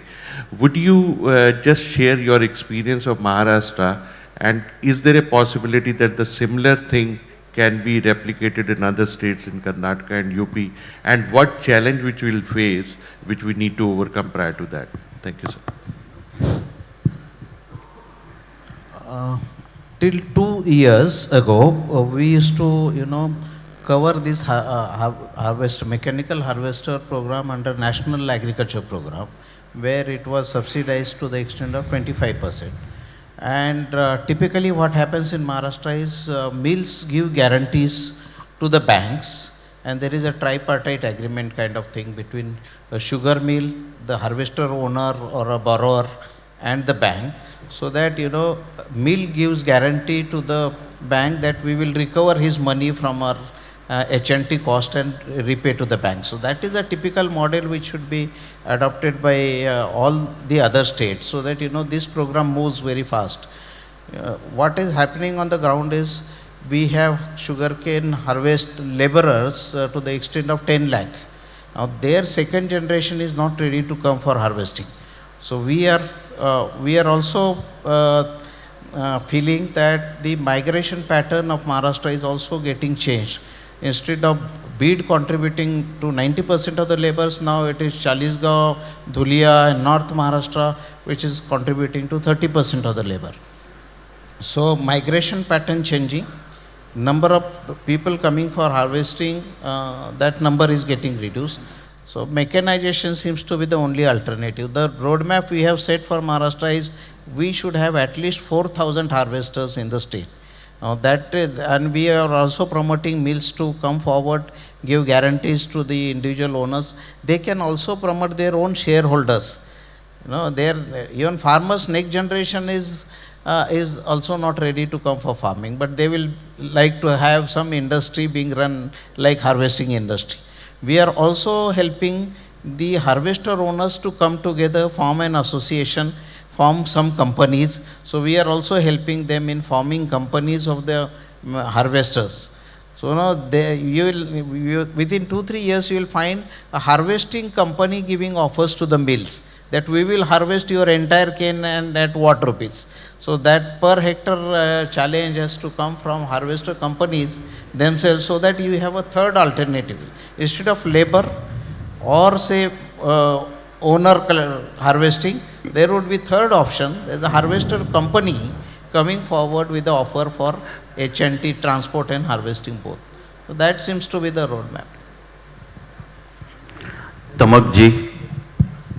Would you just share your experience of Maharashtra, and is there a possibility that the similar thing can be replicated in other states in Karnataka and UP, and what challenge which we will face, which we need to overcome prior to that? Thank you, sir. Till 2 years ago, we used to, cover this mechanical harvester program under National Agriculture Program, where it was subsidized to the extent of 25%. And typically what happens in Maharashtra is mills give guarantees to the banks, and there is a tripartite agreement kind of thing between a sugar mill, the harvester owner or a borrower, and the bank, so that, you know, mill gives guarantee to the bank that we will recover his money from our HNT cost and repay to the bank. So that is a typical model which should be adopted by all the other states, so that, you know, this program moves very fast. What is happening on the ground is we have sugarcane harvest laborers to the extent of 10 lakh. Now their second generation is not ready to come for harvesting. So we are also feeling that the migration pattern of Maharashtra is also getting changed. Instead of Bid contributing to 90% of the laborers, now it is Chalisgaon, Dhulia and North Maharashtra which is contributing to 30% of the labor. So migration pattern changing, number of people coming for harvesting, that number is getting reduced. So mechanization seems to be the only alternative. The roadmap we have set for Maharashtra is we should have at least 4,000 harvesters in the state. And we are also promoting mills to come forward, give guarantees to the individual owners. They can also promote their own shareholders. You know, even farmers' next generation is also not ready to come for farming, but they will like to have some industry being run like harvesting industry. We are also helping the harvester owners to come together, form an association, form some companies. So we are also helping them in forming companies of the harvesters. So now within 2-3 years you will find a harvesting company giving offers to the mills that we will harvest your entire cane and at what rupees. So that per hectare challenge has to come from harvester companies themselves, so that you have a third alternative. Instead of labor or say owner harvesting, there would be third option. There is a harvester company coming forward with the offer for HNT transport and harvesting both. So that seems to be the roadmap. Tamak ji.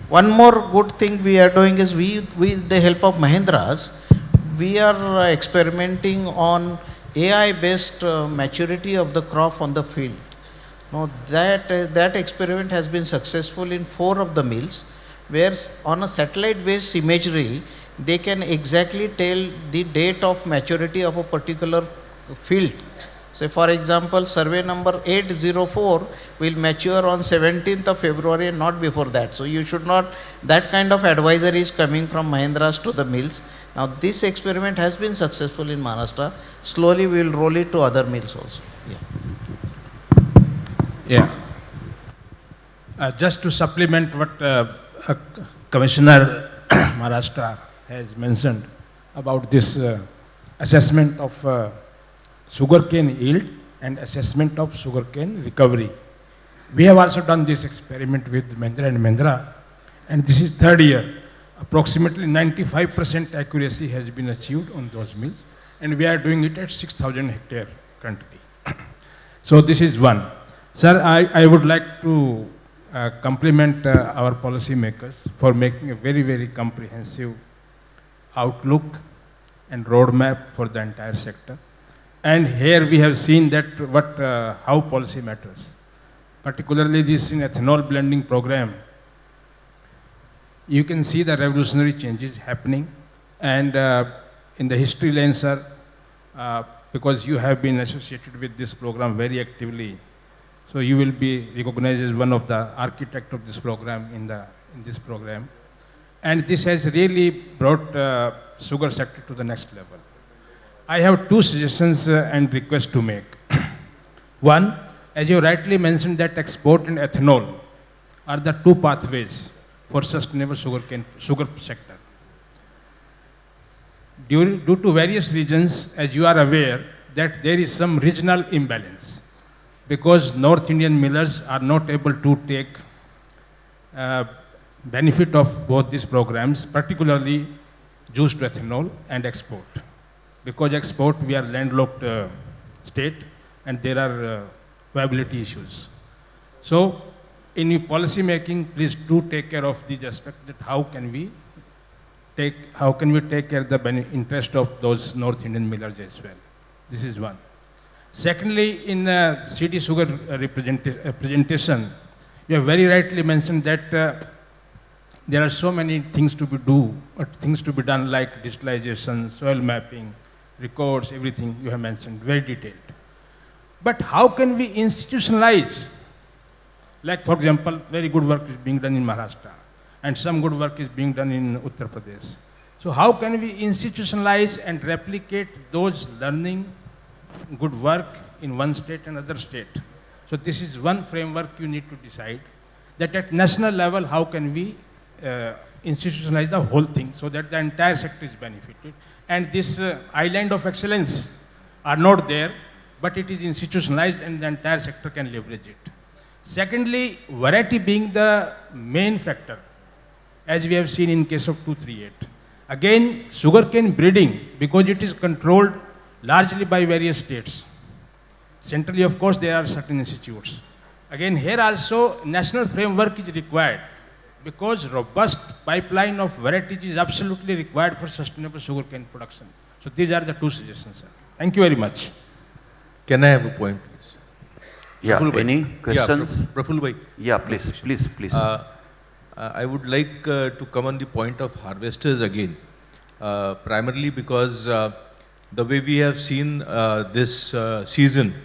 One more good thing we are doing is with the help of Mahindras, we are experimenting on AI-based maturity of the crop on the field. Now that experiment has been successful in 4 of the mills, where on a satellite-based imagery, they can exactly tell the date of maturity of a particular field. So for example, survey number 804 will mature on 17th of February and not before that. So you should not, that kind of advisory is coming from Mahindras to the mills. Now this experiment has been successful in Maharashtra. Slowly we will roll it to other mills also. Just to supplement what Commissioner Maharashtra has mentioned about this assessment of sugarcane yield and assessment of sugarcane recovery. We have also done this experiment with Mahindra & Mahindra, and this is 3rd year. Approximately 95% accuracy has been achieved on those mills, and we are doing it at 6,000 hectare currently. So this is one. Sir, I would like to compliment our policy makers for making a very, very comprehensive outlook and roadmap for the entire sector. And here we have seen that how policy matters. Particularly this in ethanol blending program, you can see the revolutionary changes happening. And in the history lane, sir, because you have been associated with this program very actively, so you will be recognized as one of the architects of this program in this program. And this has really brought sugar sector to the next level. I have 2 suggestions and requests to make. One, as you rightly mentioned, that export and ethanol are the 2 pathways for sustainable sugar sector. Due to various reasons, as you are aware, that there is some regional imbalance, because North Indian millers are not able to take benefit of both these programs, particularly juice to ethanol and export. Because export, we are landlocked state, and there are viability issues. So in your policy making, please do take care of these aspects, that how can we take care of the interest of those North Indian millers as well. This is one. Secondly, in the CD sugar presentation, you have very rightly mentioned that there are so many things to be done like digitalization, soil mapping, records, everything you have mentioned, very detailed. But how can we institutionalize? Like, for example, very good work is being done in Maharashtra, and some good work is being done in Uttar Pradesh. So how can we institutionalize and replicate those learning, good work in one state and other state? So this is one framework you need to decide, that at national level, how can we institutionalize the whole thing so that the entire sector is benefited. And this island of excellence are not there, but it is institutionalized and the entire sector can leverage it. Secondly, variety being the main factor, as we have seen in case of 238. Again, sugarcane breeding, because it is controlled largely by various states. Centrally, of course, there are certain institutes. Again, here also, national framework is required, because robust pipeline of varieties is absolutely required for sustainable sugarcane production. So these are the two suggestions, sir. Thank you very much. Can I have a point, please? Yeah, Praful any bhai. questions? Yeah, Praful bhai. Yeah, please. I would like to come on the point of harvesters again, primarily because the way we have seen this season,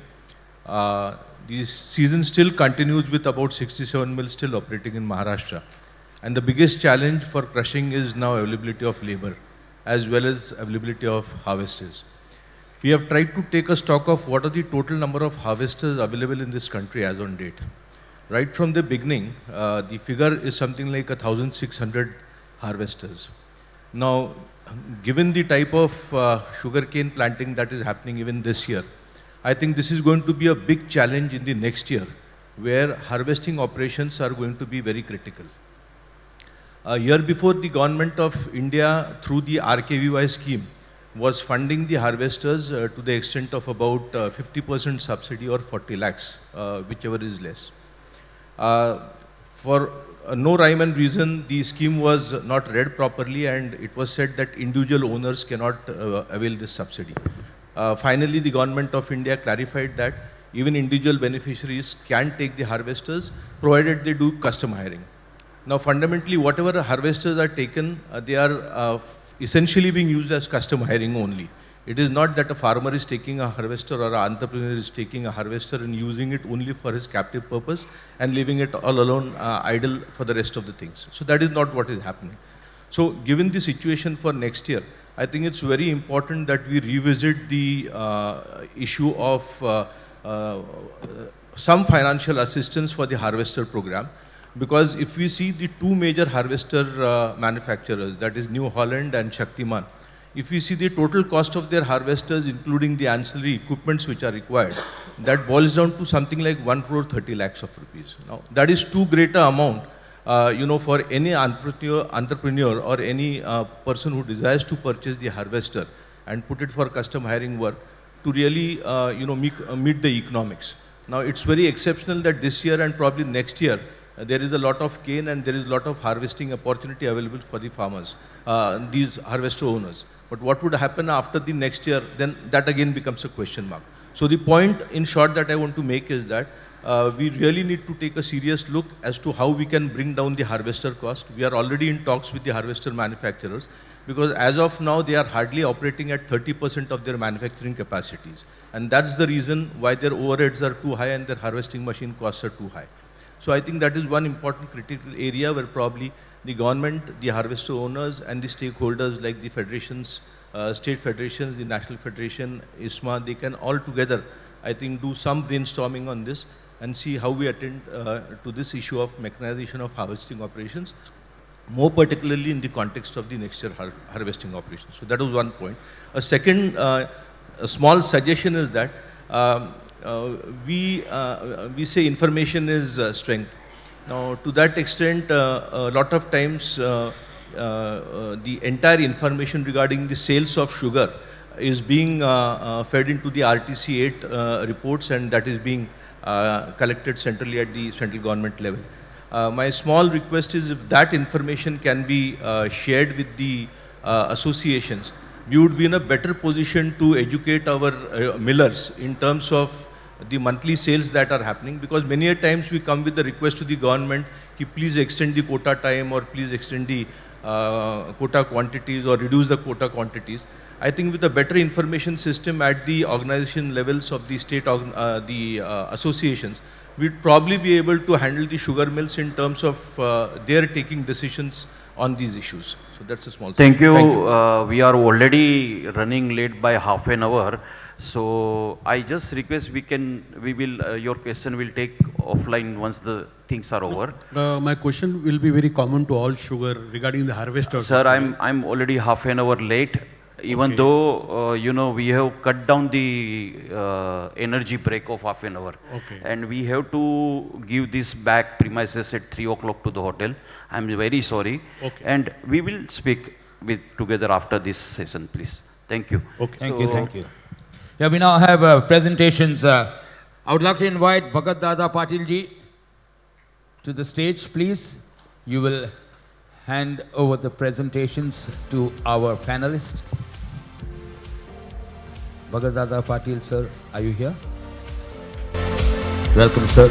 the season still continues with about 67 mills still operating in Maharashtra. And the biggest challenge for crushing is now availability of labor, as well as availability of harvesters. We have tried to take a stock of what are the total number of harvesters available in this country as on date. Right from the beginning, the figure is something like 1,600 harvesters. Now, given the type of sugarcane planting that is happening even this year, I think this is going to be a big challenge in the next year, where harvesting operations are going to be very critical. A year before, the government of India, through the RKVY scheme, was funding the harvesters to the extent of about 50% subsidy or 40 lakhs, whichever is less. For no rhyme and reason, the scheme was not read properly, and it was said that individual owners cannot avail this subsidy. Finally, the government of India clarified that even individual beneficiaries can take the harvesters, provided they do custom hiring. Now, fundamentally, whatever harvesters are taken, they are essentially being used as custom hiring only. It is not that a farmer is taking a harvester or an entrepreneur is taking a harvester and using it only for his captive purpose and leaving it all alone idle for the rest of the things. So that is not what is happening. So given the situation for next year, I think it's very important that we revisit the issue of some financial assistance for the harvester program. Because if we see the two major harvester manufacturers, that is New Holland and Shaktiman, if we see the total cost of their harvesters, including the ancillary equipments which are required, that boils down to something like 1 crore 30 lakhs of rupees. Now, that is too great an amount, for any entrepreneur or any person who desires to purchase the harvester and put it for custom hiring work to really, meet the economics. Now, it's very exceptional that this year and probably next year, there is a lot of cane and there is a lot of harvesting opportunity available for the farmers, these harvester owners. But what would happen after the next year, then that again becomes a question mark. So the point in short that I want to make is that we really need to take a serious look as to how we can bring down the harvester cost. We are already in talks with the harvester manufacturers, because as of now they are hardly operating at 30% of their manufacturing capacities. And that's the reason why their overheads are too high and their harvesting machine costs are too high. So I think that is one important critical area where probably the government, the harvester owners and the stakeholders like the federations, state federations, the national federation, ISMA, they can all together, I think, do some brainstorming on this and see how we attend to this issue of mechanization of harvesting operations, more particularly in the context of the next year harvesting operations. So that was one point. A second a small suggestion is that we say information is strength. Now, to that extent, a lot of times the entire information regarding the sales of sugar is being fed into the RTC 8 reports, and that is being collected centrally at the central government level. My small request is, if that information can be shared with the associations, we would be in a better position to educate our millers in terms of the monthly sales that are happening, because many a times we come with the request to the government ki please extend the quota time or please extend the quota quantities or reduce the quota quantities. I think with a better information system at the organization levels of the state associations, we'd probably be able to handle the sugar mills in terms of their taking decisions on these issues. So that's a small Thank you. Thank you. We are already running late by half an hour. So I just request your question will take offline once the things are over. My question will be very common to all sugar regarding the harvesters. Sir, I'm already half an hour late. Even though, we have cut down the energy break of half an hour. Okay. And we have to give this back premises at 3 o'clock to the hotel. I'm very sorry. Okay. And we will speak together after this session, please. Thank you. Okay. Thank you. Yeah, we now have presentations. I would like to invite Bhagat Dada Patil ji to the stage, please. You will hand over the presentations to our panelists. Bhagat Dada Patil, sir, are you here? Welcome, sir.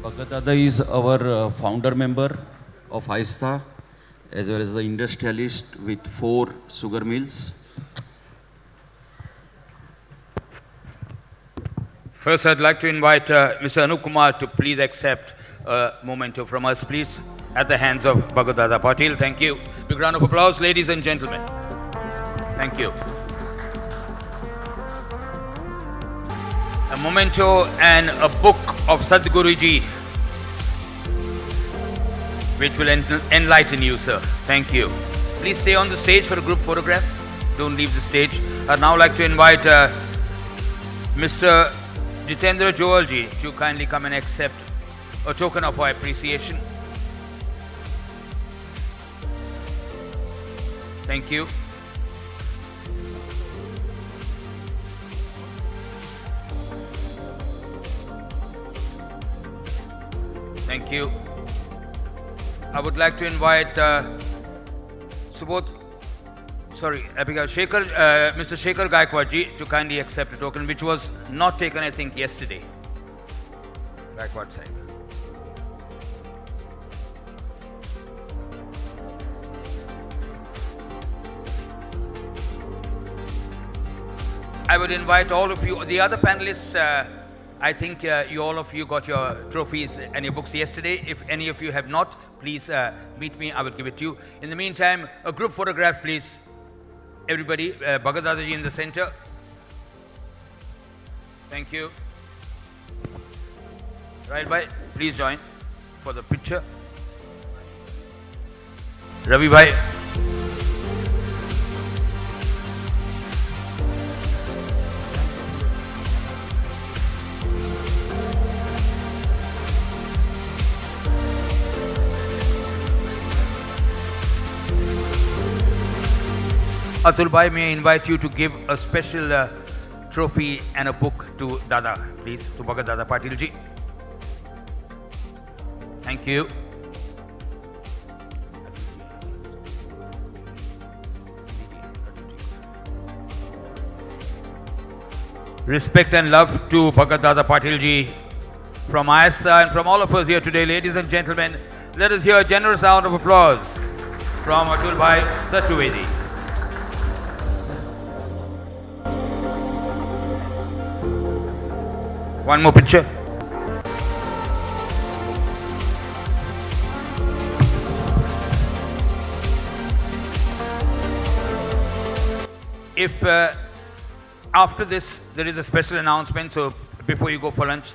Bhagat Dada is our founder member of AISTA, as well as the industrialist with 4 sugar mills. First, I'd like to invite Mr. Anup Kumar to please accept a memento from us, please, at the hands of Bhagat Dada Patil. Thank you. Big round of applause, ladies and gentlemen. Thank you. A memento and a book of Sadhguruji, which will enlighten you, sir. Thank you. Please stay on the stage for a group photograph. Don't leave the stage. I'd now like to invite Mr. Jitendra Joalji to kindly come and accept a token of our appreciation. Thank you. Thank you. I would like to invite Mr. Shekhar Gaikwad ji to kindly accept a token which was not taken, I think, yesterday. Gaikwad side. I would invite all of you, the other panelists. I think all of you got your trophies and your books yesterday. If any of you have not, please meet me. I will give it to you. In the meantime, a group photograph, please. Everybody, Bhagat Dada ji in the center. Thank you. Right, bhai, please join for the picture. Ravi bhai. Atul bhai, may I invite you to give a special trophy and a book to Dada, please, to Bhagat Dada Patil ji. Thank you. Respect and love to Bhagat Dada Patil ji from AISTA and from all of us here today, ladies and gentlemen. Let us hear a generous round of applause from Atul bhai Chaturvedi. One more picture. If after this there is a special announcement, so before you go for lunch.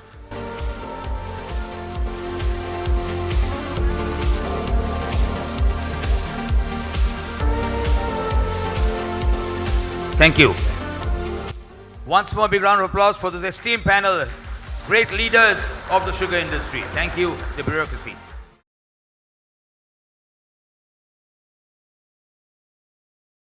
Thank you. Once more, big round of applause for this esteemed panel, great leaders of the sugar industry. Thank you, the bureaucracy.